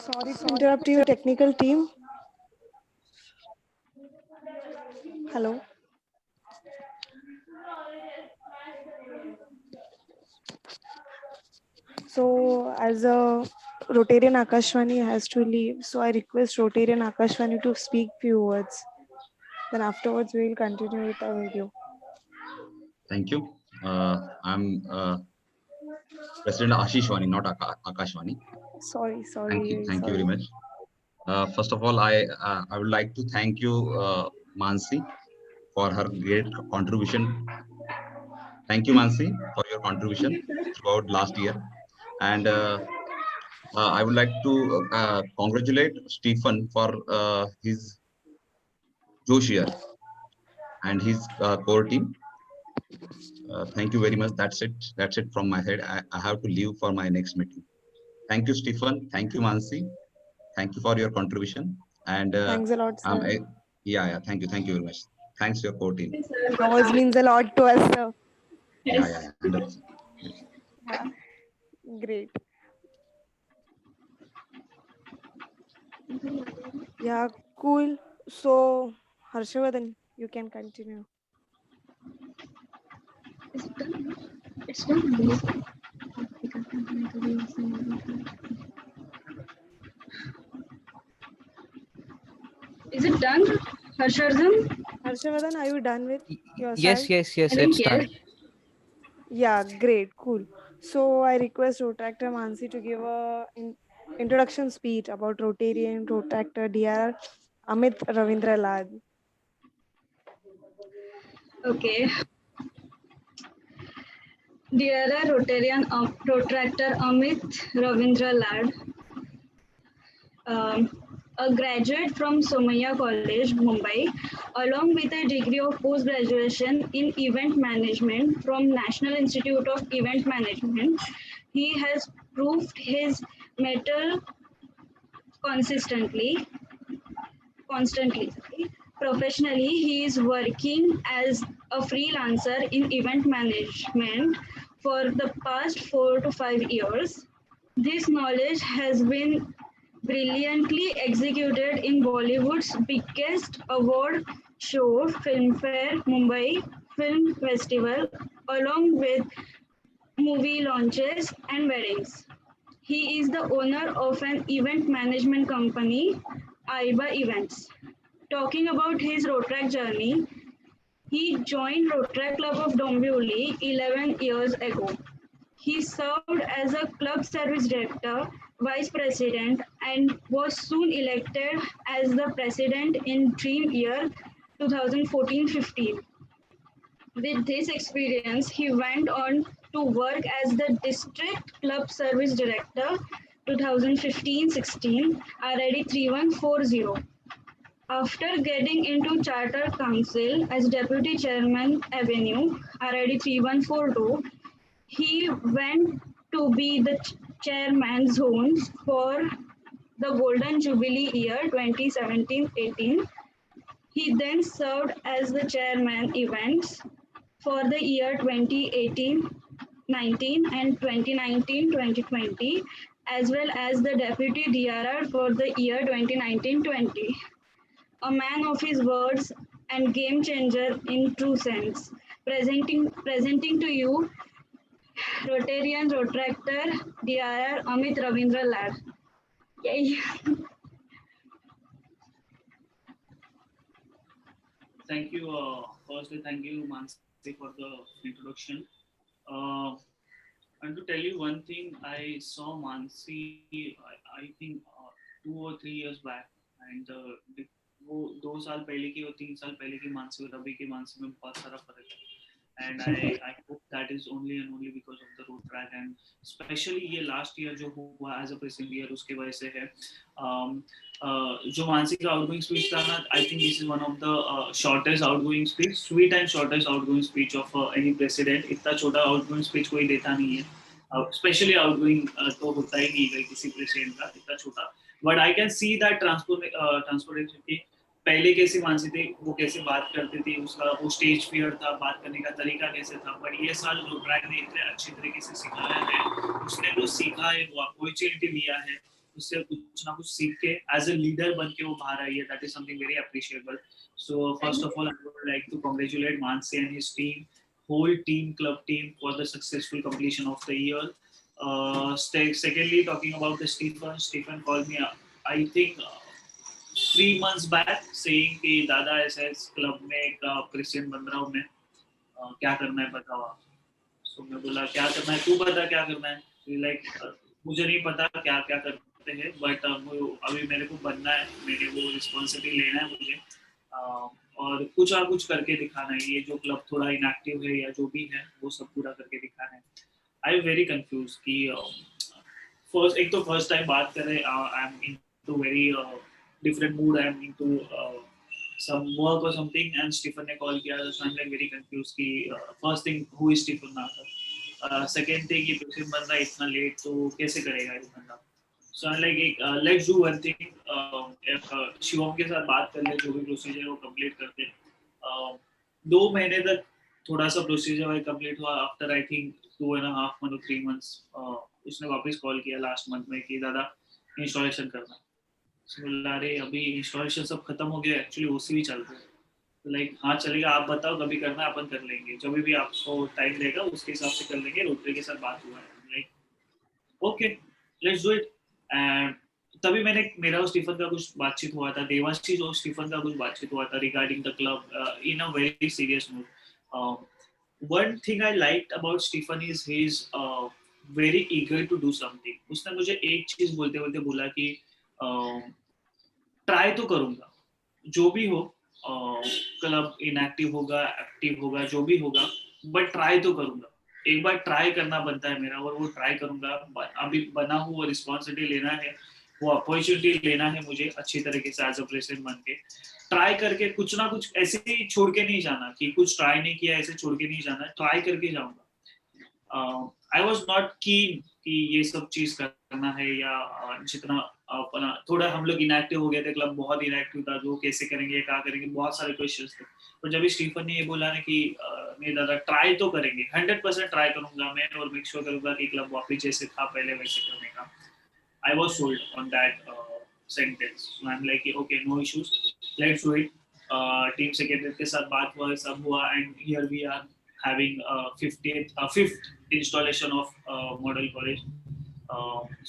Sorry to interrupt you, technical team. Hello. So as a Rotarian Akashwani has to leave, so I request Rotarian Akashwani to speak few words. Then afterwards we will continue with our video. Thank you. I'm President Ashishwani, not Akashwani. Sorry. Thank you very much. First of all, I would like to thank you, Mansi, for her great contribution. Thank you, Mansi, for your contribution throughout last year. And I would like to congratulate Stephen for his Josh year and his core team. Thank you very much. That's it from my head. I have to leave for my next meeting. Thank you, Stephen. Thank you, Mansi. Thank you for your contribution. And Thanks a lot, sir. Yeah. Thank you very much. Thanks to your core team. Yours means a lot to us, sir. Yeah. 100%. Yeah. Great. Yeah, cool. So, Harshavardhan, you can continue. It's done. Is it done, Harshavardhan? Harshavardhan, are you done with your Yes, side? it's done. Yeah, great, cool. So I request Rotractor Mansi to give a introduction speech about Rotarian Rotractor Dr. Amit Ravindra Lad. Okay. Dear Rotarian Protractor Amit Ravindra Lad, a graduate from Somaiya College, Mumbai, along with a degree of post-graduation in event management from National Institute of Event Management, he has proved his mettle constantly. Professionally, he is working as a freelancer in event management for the past 4 to 5 years. This knowledge has been brilliantly executed in Bollywood's biggest award show, Filmfare Mumbai Film Festival, along with movie launches and weddings. He is the owner of an event management company, Aiba Events. Talking about his Rotrack journey, he joined Rotrack Club of Dombivli 11 years ago. He served as a club service director, vice president, and was soon elected as the president in dream year 2014-15. With this experience, he went on to work as the district club service director 2015-16, RID 3140. After getting into Charter Council as Deputy Chairman Avenue, RID 3142, he went to be the Chairman Zones for the Golden Jubilee year 2017-18. He then served as the Chairman Events for the year 2018-19 and 2019-2020, as well as the Deputy DRR for the year 2019-20. A man of his words and game changer in true sense. Presenting to you Rotarian Rotractor DRR Amit Ravindra Lad. Yay. Thank you. Firstly, thank you, Mansi, for the introduction. And to tell you one thing, I saw Mansi, I think 2 or 3 years back, and वो 2 साल पहले की और 3 साल पहले की मानसी और अभी की मानसी में बहुत सारा फर्क है. And I hope that is only and only because of the Rotrack, and especially ये last year जो हुआ as a president year उसके वजह से है. जो मानसी का outgoing speech था ना, I think this is one of the shortest outgoing speech, sweet and shortest outgoing speech of any president. इतना छोटा outgoing speech कोई देता नहीं है, especially outgoing तो होता ही नहीं है किसी president का इतना छोटा. But I can see that transparency. पहले कैसी मानसी थी, वो कैसे बात करती थी, उसका वो स्टेज फियर था, बात करने का तरीका कैसे था. बट ये साल रोट्रैक ने इतने अच्छी तरीके से सिखाया है, उसने जो सीखा है वो अपॉर्चुनिटी लिया है, उससे कुछ ना कुछ सीख के एज ए लीडर बन के वो बाहर आई है. That is something very appreciable. So first of all I would like to congratulate Mansi and his team, whole team, club team, for the successful completion of the year. Secondly, talking about the Stephen called me up, I think 3 months back, saying कि दादा ऐसा club में एक president बन रहा हूँ मैं, क्या करना है बताओ आप. So मैं बोला क्या करना है, तू बता क्या करना है. लाइक मुझे नहीं पता क्या क्या करते हैं, बट अभी मेरे को बनना है, मैंने वो रिस्पॉन्सिबिलिटी लेना है मुझे, और कुछ ना कुछ करके दिखाना है. ये जो क्लब थोड़ा इनएक्टिव है या जो भी है वो सब पूरा करके दिखाना है. आई एम वेरी कंफ्यूज कि फर्स्ट टाइम बात कर रहे हैं. I am into very different mood. I am into some work or something, and Stephen ने call किया, so I'm like very confused कि first thing who is Stephen now, second thing ये process बन रहा है इतना लेट, तो कैसे करेगा ये बंदा. So I'm like let's do one thing, Shivam के साथ बात कर ले, जो भी प्रोसीजर वो कंप्लीट करते. 2 महीने तक थोड़ा सा प्रोसीजर कंप्लीट हुआ. After I think 2.5 months 3 months उसने वापस कॉल किया लास्ट मंथ में कि दादा इंस्टॉलेशन करना. बोला अरे अभी इंस्टॉलेशन सब खत्म हो गया, एक्चुअली ओसी भी चल रहा है. तो लाइक हाँ चलेगा, आप बताओ कभी करना है, अपन कर लेंगे, जब भी आपको टाइम रहेगा उसके हिसाब से कर लेंगे. रोटरी के साथ बात हुआ है, like okay let's do it. And तभी मेरा और स्टीफन का कुछ बातचीत हुआ था, देवाशीष और स्टीफन का कुछ बातचीत हुआ था regarding the club in a very serious mood. One thing I liked about Stephen is he is very eager to do something. उसने मुझे एक चीज बोलते बोलते बोला कि ट्राई तो करूंगा, जो भी हो, क्लब इनएक्टिव होगा एक्टिव होगा जो भी होगा, बट ट्राई तो करूंगा. एक बार ट्राई करना बनता है मेरा, और वो ट्राई करूंगा. अभी बना हूँ, वो रिस्पॉन्सिबिलिटी लेना है, वो अपॉर्चुनिटी लेना है मुझे अच्छी तरीके से एज अ प्रेसिडेंट बन के. ट्राई करके कुछ ना कुछ ऐसे ही छोड़ के नहीं जाना कि कुछ ट्राई नहीं किया ऐसे छोड़ के नहीं जाना, ट्राई करके जाऊंगा. आई वॉज नॉट कीन कि ये सब चीज करना है, या जितना अपना थोड़ा हम लोग इनएक्टिव हो गए थे, क्लब बहुत इनएक्टिव था, जो कैसे करेंगे क्या करेंगे, बहुत सारे क्वेश्चंस थे. तो जब स्टीफन ने ये बोला ना कि नहीं दादा ट्राई तो करेंगे, 100% ट्राई करूंगा मैं, और मेक श्योर करूंगा कि क्लब वापस जैसे था पहले वैसे करने का. I was sold on that sentence. So I am like okay no issues, let's do it. Team secretary के साथ बात हुआ, सब हुआ, एंड हियर वी आर having 5th installation of model college.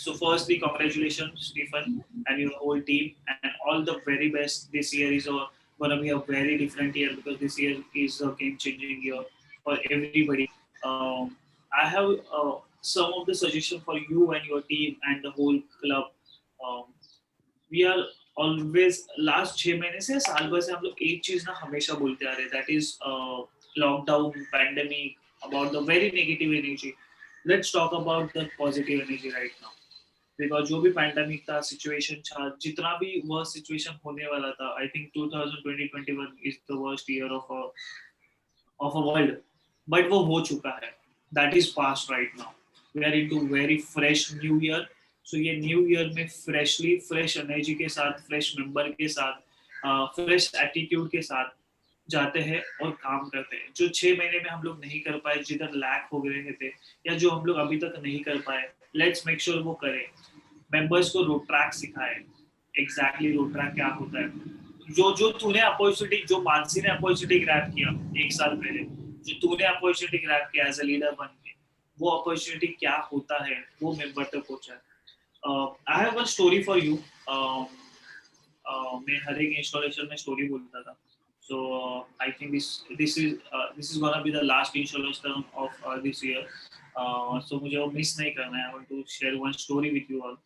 So firstly, congratulations Stephen and your whole team, and all the very best. This year is going to be a very different year, because this year is a game-changing year for everybody. I have some of the suggestions for you and your team and the whole club. We are always last 6 महीने से साल भर से हम लोग एक चीज ना हमेशा बोलते आ रहे, that is lockdown, pandemic, about the very negative energy. Let's talk about the positive energy right now. Because जो भी pandemic था, situation था, जितना भी worst situation होने वाला था, I think 2020-21 is the worst year of a world. But वो हो चुका है. That is past right now. We are into very fresh new year. So ये new year में freshly, fresh energy के साथ, fresh member के साथ, fresh attitude के साथ जाते हैं और काम करते हैं. जो 6 महीने में हम लोग नहीं कर पाए, जिधर लैक हो गए थे, या जो हम लोग अभी तक नहीं कर पाए, लेट्स मेक श्योर वो करें. मेंबर्स को रोड ट्रैक सिखाए, एग्जैक्टली रोड ट्रैक क्या होता है. जो तूने अपॉर्चुनिटी, जो मानसी ने अपॉर्चुनिटी ग्रैब किया 1 साल पहले, जो तूने अपॉर्चुनिटी ग्रैब किया एज अ लीडर बन के, वो अपॉर्चुनिटी क्या होता है वो मेंबर तक पहुंचा. I have one story for you. मैं हर एक इंस्टॉलेशन में स्टोरी बोलता था. So I think this is gonna be the last installation of this year. So मुझे वो miss नहीं करना है. I want to share one story with you all.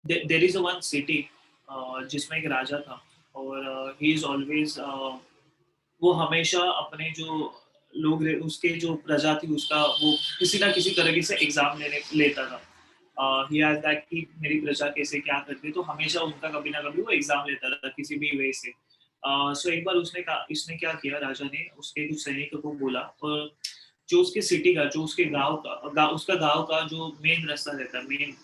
There is a one city जिसमें एक राजा था, और he is always वो हमेशा अपने जो लोग उसके जो प्रजा थी उसका वो किसी ना किसी तरीके से एग्जाम लेता था. He has that कि मेरी प्रजा कैसे क्या करती है, तो हमेशा उनका कभी ना कभी वो एग्जाम लेता था किसी भी वे से. सो एक बार इसने क्या किया, राजा ने उसके कुछ सैनिकों को बोला, और जो उसके सिटी का, जो उसके उसका गांव का जो मेन रास्ता रहता है, मेन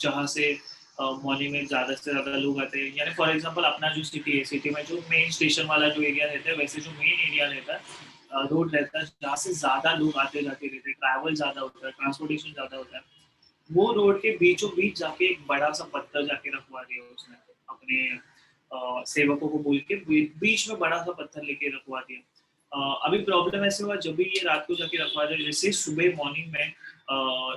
जहाँ से मॉर्निंग में ज्यादा से ज्यादा लोग आते हैं, यानी फॉर एग्जांपल अपना जो सिटी है, सिटी में जो मेन स्टेशन वाला जो एरिया रहता है, वैसे जो मेन एरिया रहता है, रोड रहता है, जहाँ से ज्यादा लोग आते जाते रहते हैं, ट्रैवल ज्यादा होता है, ट्रांसपोर्टेशन ज्यादा होता है. वो रोड के बीचों बीच जाके एक बड़ा सा पत्थर जाके रखवा दिया उसने अपने सेवकों को बोल के बीच में बड़ा सा पत्थर लेके रखवा दिया। अभी प्रॉब्लम ऐसे हुआ जब भी ये रात को जाके रखवा दिया, जैसे सुबह मॉर्निंग में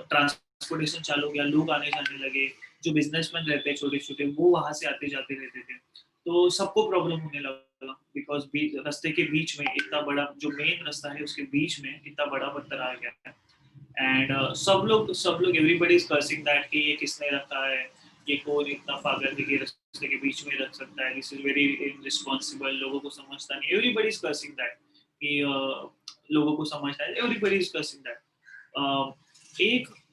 ट्रांसपोर्टेशन चालू हो गया, लोग आने जाने लगे, जो बिजनेसमैन रहते हैं छोटे छोटे वो वहां से आते जाते रहते थे, तो सबको प्रॉब्लम होने लगा बिकॉज रास्ते के बीच में इतना बड़ा, जो मेन रास्ता है उसके बीच में इतना बड़ा पत्थर आ गया है। एंड सब लोग एवरीबॉडी इज कर्सिंग दैट कि ये किसने रखा है, ये कौन इतना पागल है कि रास्ते के बीच में रख सकता है, दिस इज वेरी इनरिस्पॉन्सिबल, लोगों को समझता नहीं, एवरीबॉडी इज कर्सिंग दैट कि लोगों को समझता है, एवरीबॉडी इज कर्सिंग दैट।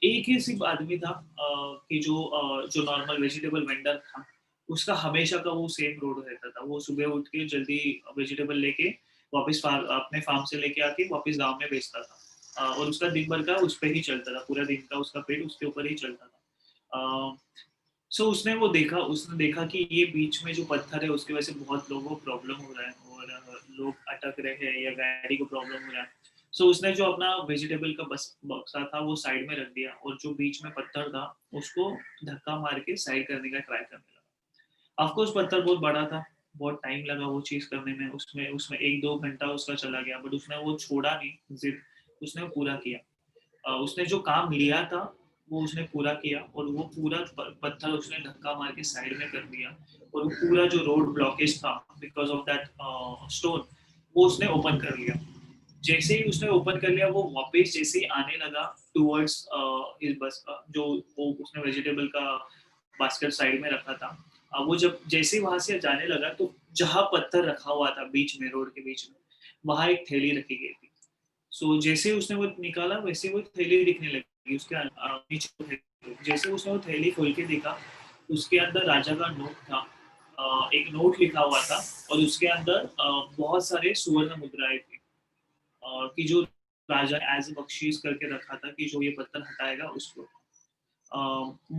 एक ही सिर्फ आदमी था कि जो नॉर्मल वेजिटेबल वेंडर था, उसका हमेशा का वो सेम रोड रहता था, वो सुबह उठ के जल्दी वेजिटेबल लेके वापस अपने फार्म से लेके आके वापस गांव में बेचता था, और उसका दिन भर का उस पर ही चलता था, पूरा दिन का उसका पेट उसके ऊपर ही चलता था। सो उसने देखा कि ये बीच में जो पत्थर है उसकी वजह से बहुत लोगों को प्रॉब्लम हो रहा है और लोग अटक रहे हैं या गाड़ी को प्रॉब्लम हो रहा है। सो उसने जो अपना वेजिटेबल का बक्सा था वो साइड में रख दिया और जो बीच में पत्थर था उसको धक्का मार के साइड करने का ट्राई करने लगा। ऑफकोर्स पत्थर बहुत बड़ा था, बहुत टाइम लगा वो चीज करने में, उसमें 1-2 घंटा उसका चला गया, बट उसने वो छोड़ा नहीं जिद, उसने पूरा किया। उसने जो काम लिया था वो उसने पूरा किया और वो पूरा पत्थर उसने धक्का मार के साइड में कर दिया और वो पूरा जो रोड ब्लॉकेज था बिकॉज ऑफ दैट स्टोन वो उसने ओपन कर लिया। जैसे ही उसने ओपन कर लिया वो वापस जैसे ही आने लगा टूवर्ड्स हिज बस, जो वो उसने वेजिटेबल का बास्केट साइड में रखा था, वो जब जैसे ही वहां से जाने लगा तो जहां पत्थर रखा हुआ था बीच में, रोड के बीच में, वहां एक थैली रखी गई थी। सो जैसे उसने वो निकाला वैसे वो थैली दिखने लगी उसके नीचे। जैसे उसने वो थैली खोल के देखा उसके अंदर राजा का नोट था, एक नोट लिखा हुआ था और उसके अंदर बहुत सारे सुवर्ण मुद्राएं थी कि जो राजा एज ए बख्शीश करके रखा था कि जो ये पत्थर हटाएगा उसको।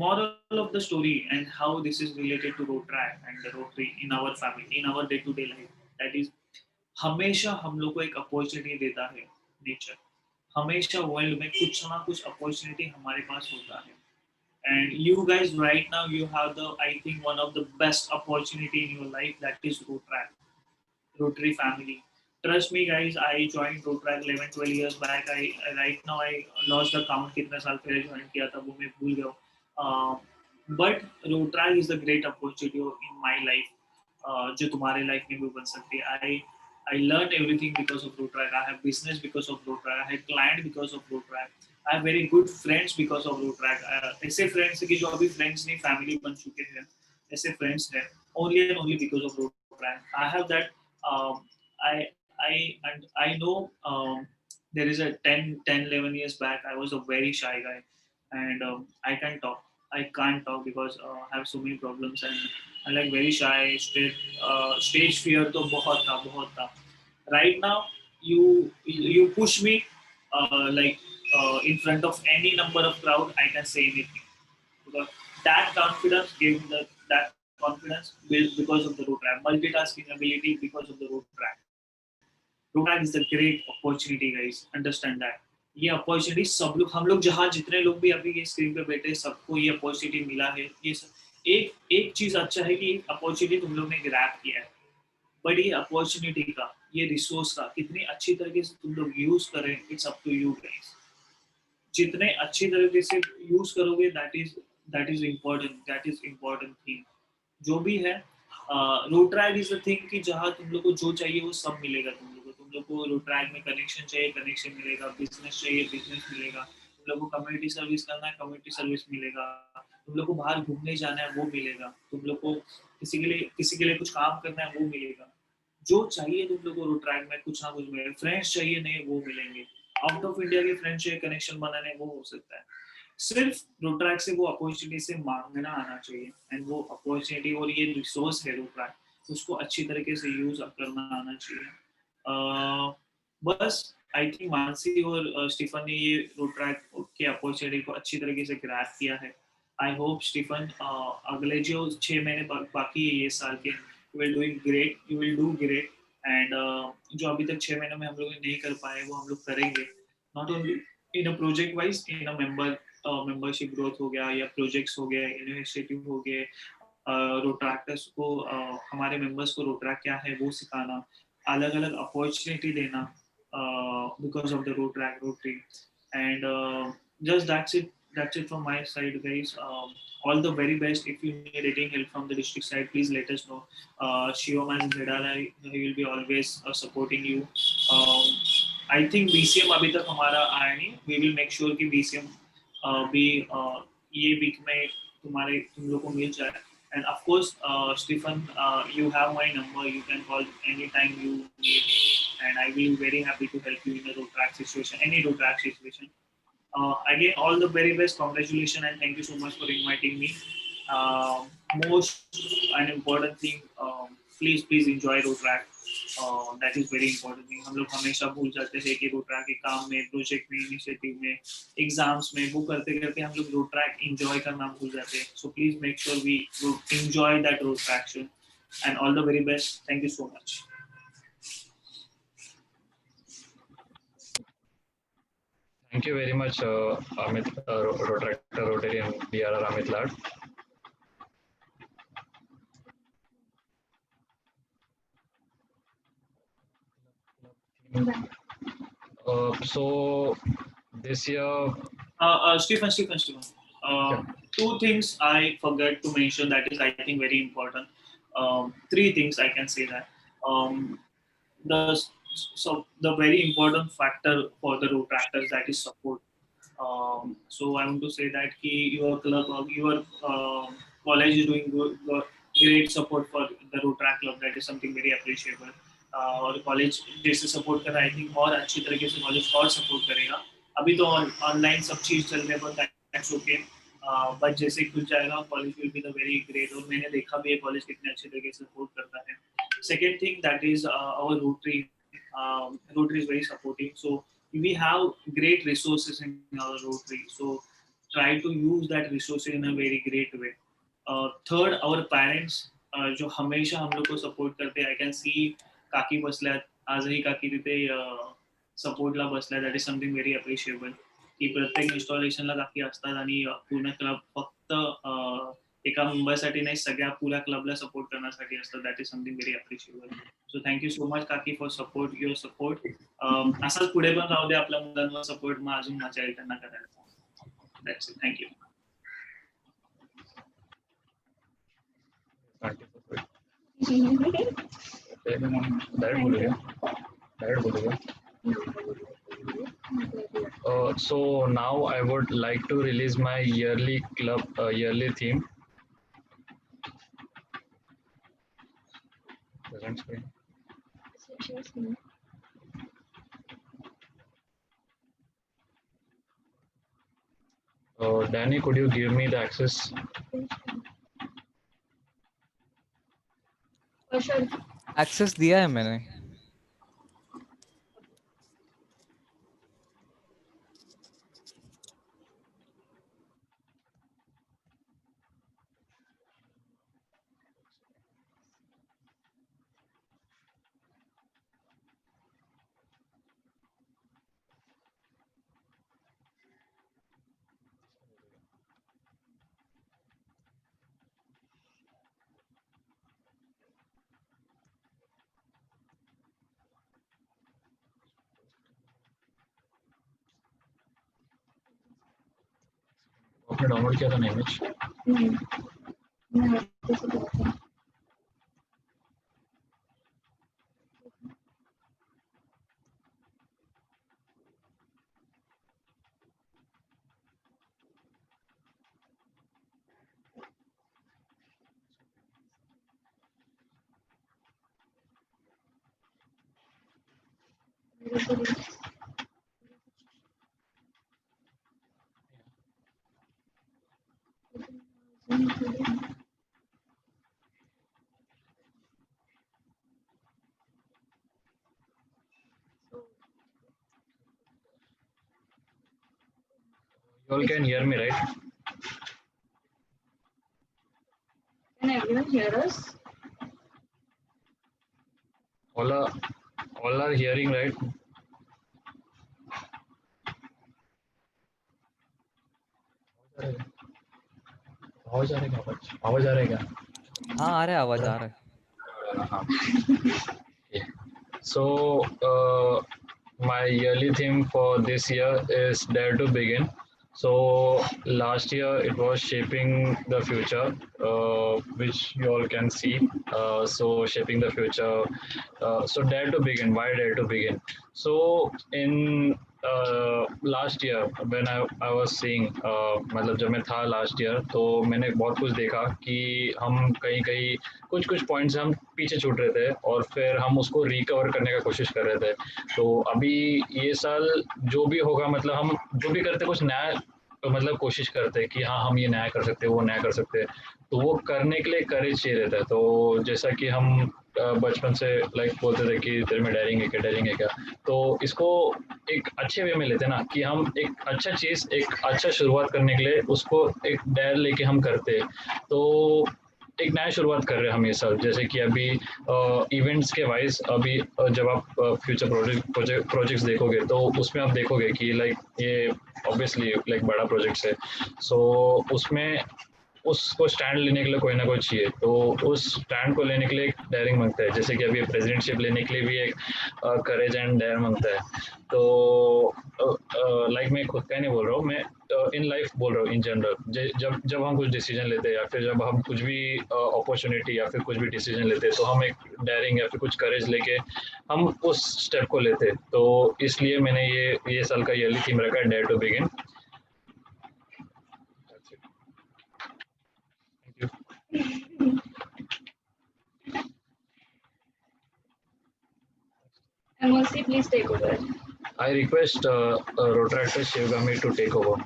Moral of the story and how this is related to road track and the rotary in our family, in our day-to-day life, that is हमेशा हम लोग को एक अपॉर्चुनिटी देता है नेचर, हमेशा वर्ल्ड में कुछ ना कुछ अपॉर्चुनिटी हमारे पास होता है। And you guys right now you have the, I think, one of the best opportunity in your life, that is road track, Rotary family. Trust me guys, I joined Rotary 11-12 years back. I right now I lost the count कितने साल पहले join किया था वो मैं भूल गया। But Rotary is a great opportunity in my life, जो तुम्हारे लाइफ में भी बन सकती है। I learned everything because of Rotary. I have business because of Rotary. I have client because of Rotary. I have very good friends because of Rotary. ऐसे friends कि जो अभी friends नहीं family बन चुके हैं, ऐसे friends हैं only and only because of Rotary. I have that. I know there is a 10-11 years back I was a very shy guy and I can't talk because I have so many problems and I'm like very shy, stage fear तो बहुत था। Right now you push me in front of any number of crowd, I can say anything because that confidence gave me that confidence built because of the road track, multitasking ability because of the road track. Road track is a great opportunity guys, understand that। ये opportunity सब लोग, हम लोग जहाँ जितने लोग भी अभी ये स्क्रीन पे बैठे सबको ये अपॉर्चुनिटी मिला है। ये एक चीज अच्छा है कि अपॉर्चुनिटी तुम लोग ने ग्रैब किया है, बट ये अपॉर्चुनिटी का, ये रिसोर्स का कितनी अच्छी तरीके से तुम लोग यूज करें, it's up to you guys. जितने अच्छी तरीके से यूज करोगे that is important थिंग जो भी है। Road track is the thing कि जहाँ तुम लोग को जो चाहिए वो सब मिलेगा। तुम लोग को रोड ट्रैक में कनेक्शन चाहिए, कनेक्शन मिलेगा, बिजनेस चाहिए, बिजनेस मिलेगा, तुम लोग को कम्युनिटी सर्विस करना है, कम्युनिटी सर्विस मिलेगा, तुम लोग को बाहर घूमने जाना है वो मिलेगा, तुम लोग को किसी के लिए कुछ काम करना है वो मिलेगा। जो चाहिए तुम लोग को रोड ट्रैक में कुछ ना कुछ मिलेगा। फ्रेंड्स चाहिए नहीं वो मिलेंगे, आउट ऑफ इंडिया के फ्रेंड्स चाहिए कनेक्शन बनाने वो हो सकता है। सिर्फ रोड ट्रैक से वो अपॉर्चुनिटी से मांगना आना चाहिए एंड वो अपॉर्चुनिटी और ये रिसोर्स है रोड ट्रैक, उसको अच्छी तरीके से यूज करना आना चाहिए। बस आई थिंक मानसी और स्टीफन ने ये रोड ट्रैक के अपॉर्चुनिटी को अच्छी तरीके से ग्रैब किया है। आई होप स्टीफन अगले जो 6 महीने बाकी है ये साल के, you will do great and जो अभी तक 6 महीनों में हम लोग नहीं कर पाए वो हम लोग करेंगे, not only in a project wise, in a member membership growth हो गया या प्रोजेक्ट्स हो गए, इनिशिएटिव हो गए, रोट्रैक्टर्स को हमारे मेंबर्स को रोट्रैक क्या है वो सिखाना, अलग अलग अपॉर्चुनिटी देना because of the rotary and just that's it from my side, guys. All the very best. If you need any help from the district side, please let us know. Shivam and Zedala, he will be always supporting you. I think BCM अभी तक हमारा आया नहीं. We will make sure कि BCM भी ये week में तुम लोग को मिल जाए. And of course, Stephen, you have my number. You can call anytime you need, and I will be very happy to help you in a road track situation, any road track situation. Again, all the very best. Congratulations and thank you so much for inviting me. Most an important thing, please enjoy road track. That is very important thing. हम लोग हमेशा भूल जाते हैं कि road track के काम में, प्रोजेक्ट में, इनिशिएटिव में, एग्जाम्स में वो करते करते हम लोग रोड ट्रैक एंजॉय करना भूल जाते हैं. So please make sure we enjoy that road traction. And all the very best. Thank you so much. Thank you very much, Amit, Rotarian DRR Amit Lad. So this year, Stephen. Two things I forgot to mention that is I think very important. Three things I can say that. The very important factor for the road tractors, that is support. So I want to say that your club or your college is doing great support for the road track club. That is something very appreciable. और college जैसे support कर रहा है, I think और अच्छी तरीके से college और सपोर्ट करेगा. अभी तो ऑनलाइन सब चीज़ चलने पर दैट्स ओके, बट जैसे खुल जाएगा college will be the very great. और मैंने देखा भी है कॉलेज कितने अच्छे तरीके से सपोर्ट करता है. Second thing that is our Rotary is very supportive. So we have great resources in our Rotary. So try to use that resource in a very great way. Third, our parents जो हमेशा हम लोग को support करते हैं. I can see काकी बसल्यात, आजही काकी तिथे सपोर्टला बसल्यात. That is something very appreciable की प्रत्येक इन्स्टॉलेशनला काकी असतात आणि पूर्ण क्लब फक्त एका मेंबरसाठी नाही, सगळ्या पुऱ्या क्लबला सपोर्ट करण्यासाठी असतात. That is something very appreciable. So thank you so much काकी फॉर सपोर्ट, युअर सपोर्ट. असाच पुढे पण राहू दे आपल्या मुलांवर सपोर्ट, मग अजून मजा येईल त्यांना करायला. That's it. Thank you. So now I would like to release my yearly theme. Present screen. Danny, could you give me the access? Access दिया है मैंने. आपने डाउनलोड किया था ना image? You all can hear me, right? Can everyone hear us? All are hearing, right? आवाज आ रहा है क्या? आवाज आ रहा है क्या? हाँ आ रहा है, आवाज आ रहा है. So, my yearly theme for this year is Dare to Begin. So, last year it was shaping the future, which you all can see. So, shaping the future. So, Dare to Begin. Why Dare to Begin? So, in last year when I was seeing, मतलब जब मैं था last year, तो मैंने बहुत कुछ देखा कि हम कहीं कहीं कुछ पॉइंट्स हम पीछे छूट रहे थे और फिर हम उसको रिकवर करने का कोशिश कर रहे थे. तो अभी ये साल जो भी होगा, मतलब हम जो भी करते कुछ नया, तो मतलब कोशिश करते हैं कि हाँ हम ये नया कर सकते हैं, वो नया कर सकते हैं. तो वो करने के लिए करेज चाहिए रहता है. तो जैसा कि हम बचपन से लाइक बोलते थे कि तेरे में डेयरिंग है क्या, डेयरिंग है क्या. तो इसको एक अच्छे वे में लेते हैं ना, कि हम एक अच्छा चीज़, एक अच्छा शुरुआत करने के लिए उसको एक डेयर लेके हम करते हैं. तो एक नया शुरुआत कर रहे हैं हम ये साल. जैसे कि अभी इवेंट्स के वाइज अभी जब आप फ्यूचर प्रोजेक्ट्स देखोगे, तो उसमें आप देखोगे कि लाइक ये ऑब्वियसली लाइक बड़ा प्रोजेक्ट्स है. सो उसमें उसको स्टैंड लेने के लिए कोई ना कोई चाहिए. तो उस स्टैंड को लेने के लिए एक डेयरिंग मांगता है. जैसे कि अभी प्रेसिडेंटशिप लेने के लिए भी एक करेज एंड डेयर मांगता है. तो लाइक मैं खुद का ही नहीं बोल रहा हूँ, मैं इन लाइफ बोल रहा हूँ इन जनरल. जब हम कुछ डिसीजन लेते हैं या फिर जब हम कुछ भी अपॉर्चुनिटी या फिर कुछ भी डिसीजन लेते हैं, तो हम एक डेयरिंग या फिर कुछ करेज लेके हम उस स्टेप को लेते हैं. तो इसलिए मैंने ये साल का ईयरली थीम रखा है, dare to begin. MOC, please take over. I request Rotractor Shivgami to take over.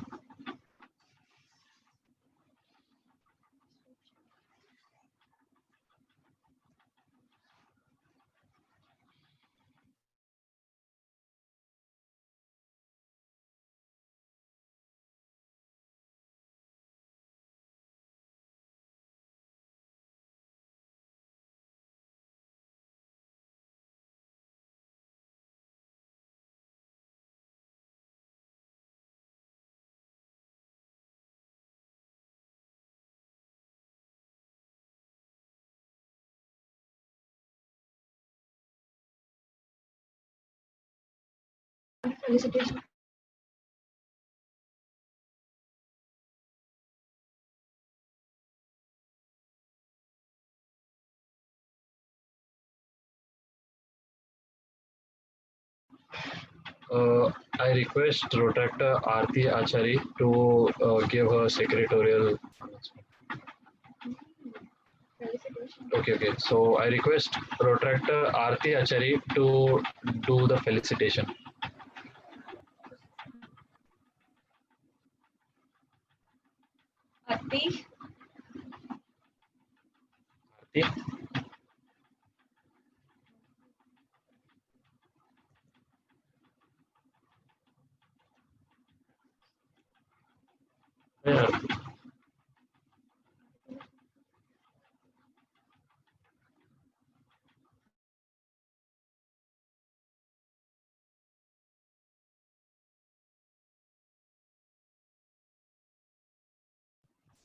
Felicitation. I request Rotractor Aarti Achari to give her secretarial. Okay. So I request Rotractor Aarti Achari to do the felicitation. Aarti. Aarti. Where?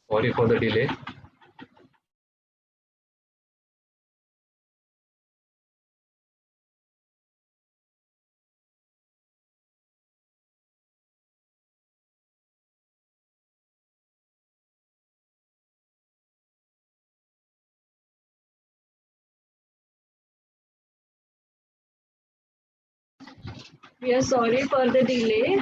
Sorry for the delay. We are sorry for the delay.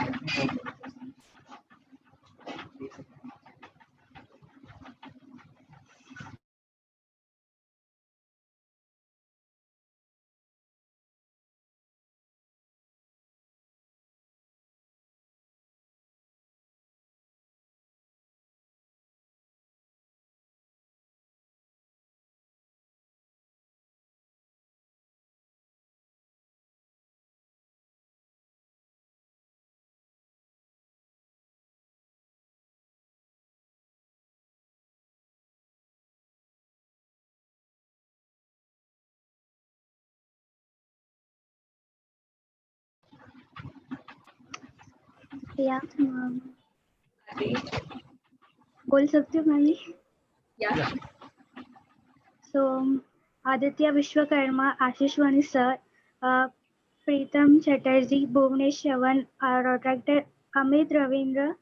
या बोल सकती हूँ मैं भी. Yeah. So, Aditya Vishwakarma, Ashish Vani sir, Preetham Chatterjee, Bhuvnesh Shavan, Rotractor Amit Ravindra,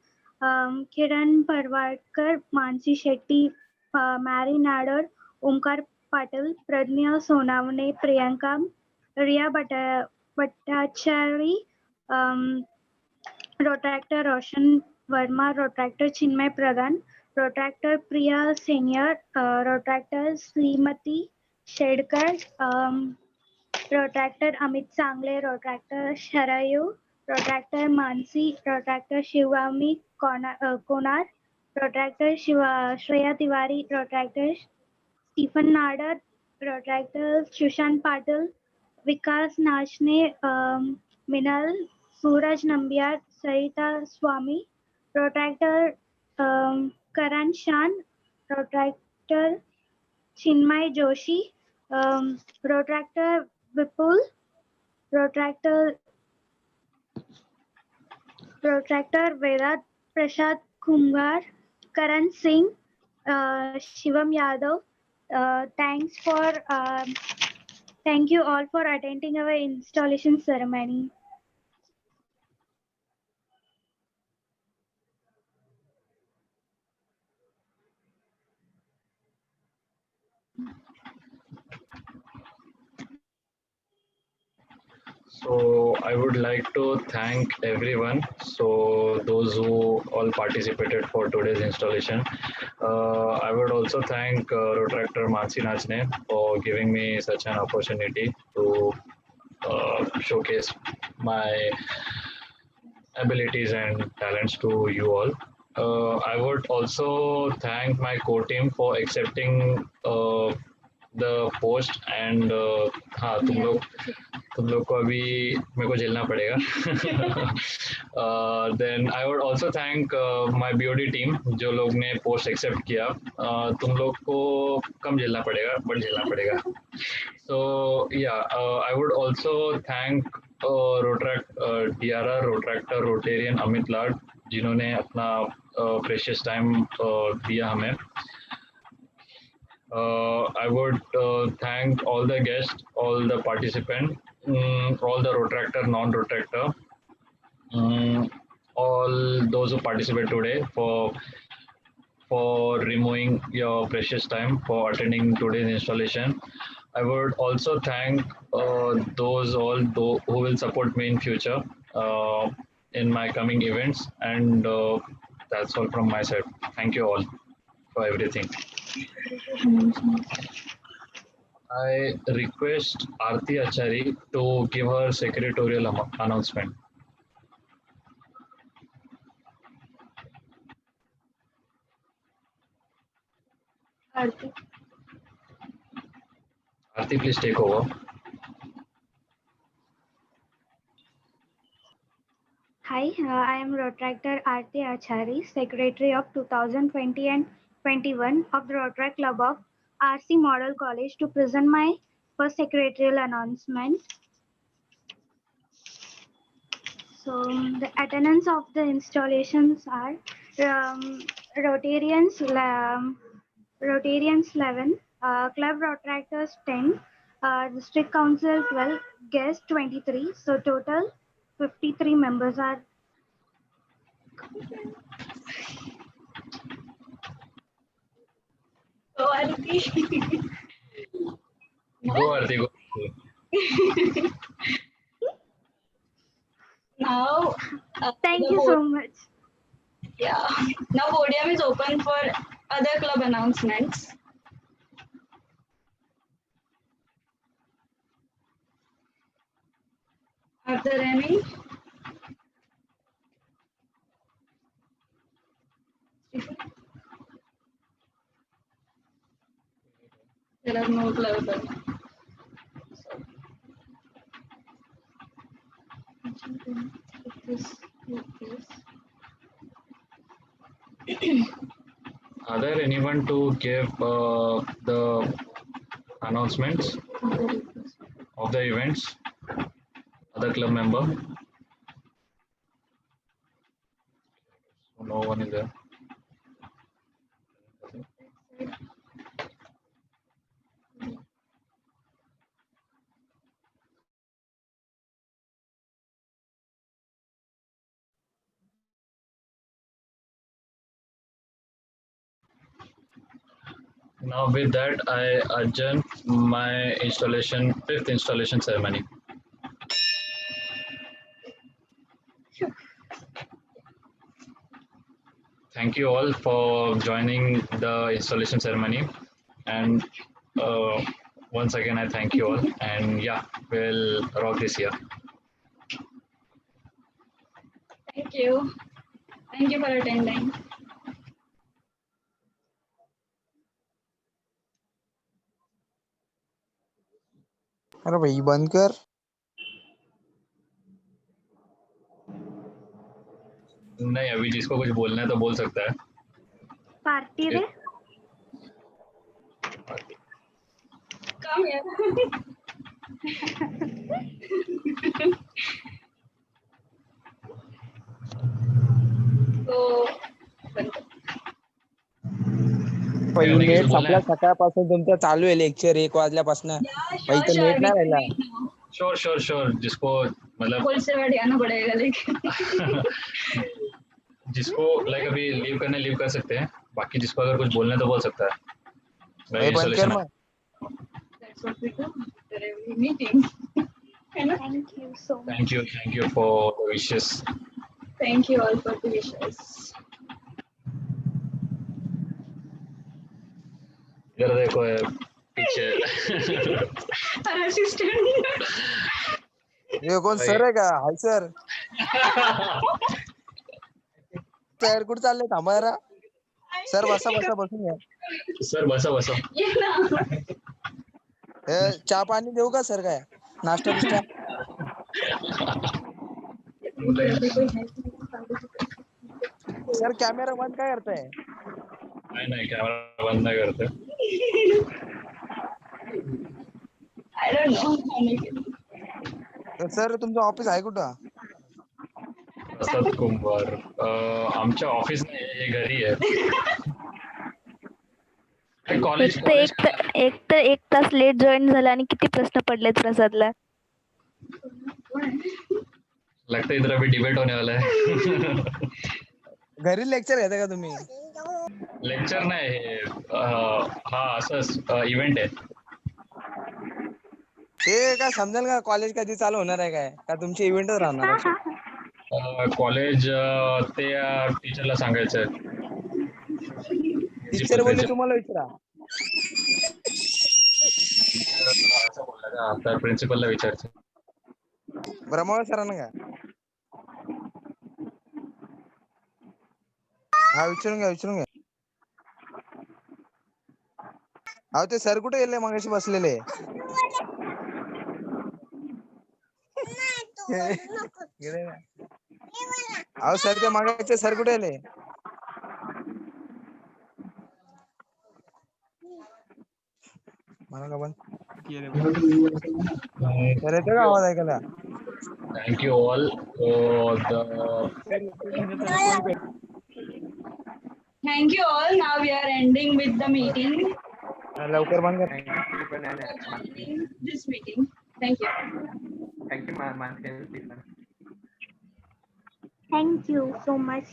Kiran Parwarkar, Mansi Shetty, Mary Nadar, Omkar Patil, Pradnya Sonavane, Priyanka, Riya Bhattachary, um, Rotractor Roshan Verma, Rotractor Chinmay Pradhan, Rotractor Priya Senior, Rotractor Srimati Shedkar, Protractor Amit Sangle, Protractor Sharayu, Protractor Mansi, Protractor Shivami Konar, Protractor Shreya Tiwari, Protractor Stephen Nadar, Protractor Shushan Patil, Vikas Nachne, Minal, Suraj Nambiar, Sarita Swami, Protractor Karan Shan, Protractor Chinmay Joshi, Protractor Vipul, Protractor Vedat Prasad Kumgar, Karan Singh, Shivam Yadav. Thanks for thank you all for attending our installation ceremony. So I would like to thank everyone. So those who all participated for today's installation. I would also thank Rotractor Mansi Nachne for giving me such an opportunity to showcase my abilities and talents to you all. I would also thank my core team for accepting the post and हाँ तुम लोग को अभी मेरे को झेलना पड़ेगा. Then I would also thank my BOD team जो लोग ने post accept किया. तुम लोग को कम झेलना पड़ेगा but झेलना पड़ेगा. So yeah, I would also thank DRR, Rotractor, Rotarian Amit Lad जिन्होंने अपना precious time दिया हमें. I would thank all the guests, all the participants, all the Rotractor, non-Rotractor, all those who participate today for removing your precious time for attending today's installation. I would also thank those all who will support me in future in my coming events, and that's all from my side. Thank you all for everything. I request Aarti Achari to give her secretarial announcement. Aarti. Aarti, please take over. Hi, I am Rotractor Aarti Achari, Secretary of 2020 and 21 of the Rotract Club of RC Model College, to present my first secretarial announcement. So the attendance of the installations are Rotarians 11, Club Rotractors 10, District Council 12, Guest 23. So total 53 members are. So Aarti. Go Aarti, go. Now, Thank you so much. Yeah. Now podium is open for other club announcements. Are there any? There are no club. Are there anyone to give the announcements of the events? Other club member? No one is there. Now with that, I adjourn my fifth installation ceremony. Thank you all for joining the installation ceremony, and once again I thank you all, and yeah, we'll rock this year. Thank you. Thank you for attending. अरे भाई बंद कर. नहीं, अभी जिसको कुछ बोलना है तो बोल सकता है. पार्टी रे. Come here. So, पहिली नेट संपला सकाळपासून तुमचं चालू आहे लेक्चर 1 वाजल्यापासून. भाई तो नेट नाही राहिला. श्योर जिसको मतलब फुल से बैठ जाना पड़ेगा लेकिन जिसको लाइक अभी लीव कर सकते हैं. बाकी जिसको अगर कुछ बोलना है तो बोल सकता है. भाई बंद कर मग. That's what we do after every meeting. Thank you so much. Thank you for the wishes. Thank you all for the wishes. इधर देखो है पीछे. Our assistant. ये कौन सर आहे का? Hi sir. सर कुठे चालले? थांबा जरा. सर बसा बसून घ्या. सर बसा. ये ना. चहा पाणी देऊ का सर? काय नाश्ता बिस्टा? सर कॅमेरा बंद काय करताय? नहीं कैमरा बंद नहीं करते. I don't know. सर तुमचं ऑफिस आहे कुठं? प्रसाद कुंभार आमच्या ऑफिस नाही, हे घरी आहे. कॉलेज एक तास लेट जॉईन झाला आणि किती प्रश्न पडलेत प्रसादला. लगता है इधर अभी डिबेट होने वाला है. घरी लेक्चर घेता का तुम्ही? लेक्चर नाही, हा असं इव्हेंट आहे. ते काय समजेल का कॉलेज कधी चालू होणार आहे काय? का तुमचे इव्हेंटच राहणार? कॉलेज ते टीचरला सांगायचं. टीचर बोलले तुम्हाला विचारा. असं बोलला का? आता प्रिन्सिपलला विचारायचं. ब्रह्मवाळ सरांना का? हा विचारून घ्या. अहो ते सर कुठे गेले? मगाशी बसलेले. अहो सर ते मागाचे सर कुठे गेले? मला का बंद सर येतो का आवाज ऐकायला? Thank you all for the. Thank you all. Now we are ending with the meeting. लवकर बंद कर. This meeting. Thank you. Thank you, Mansi. Thank you so much.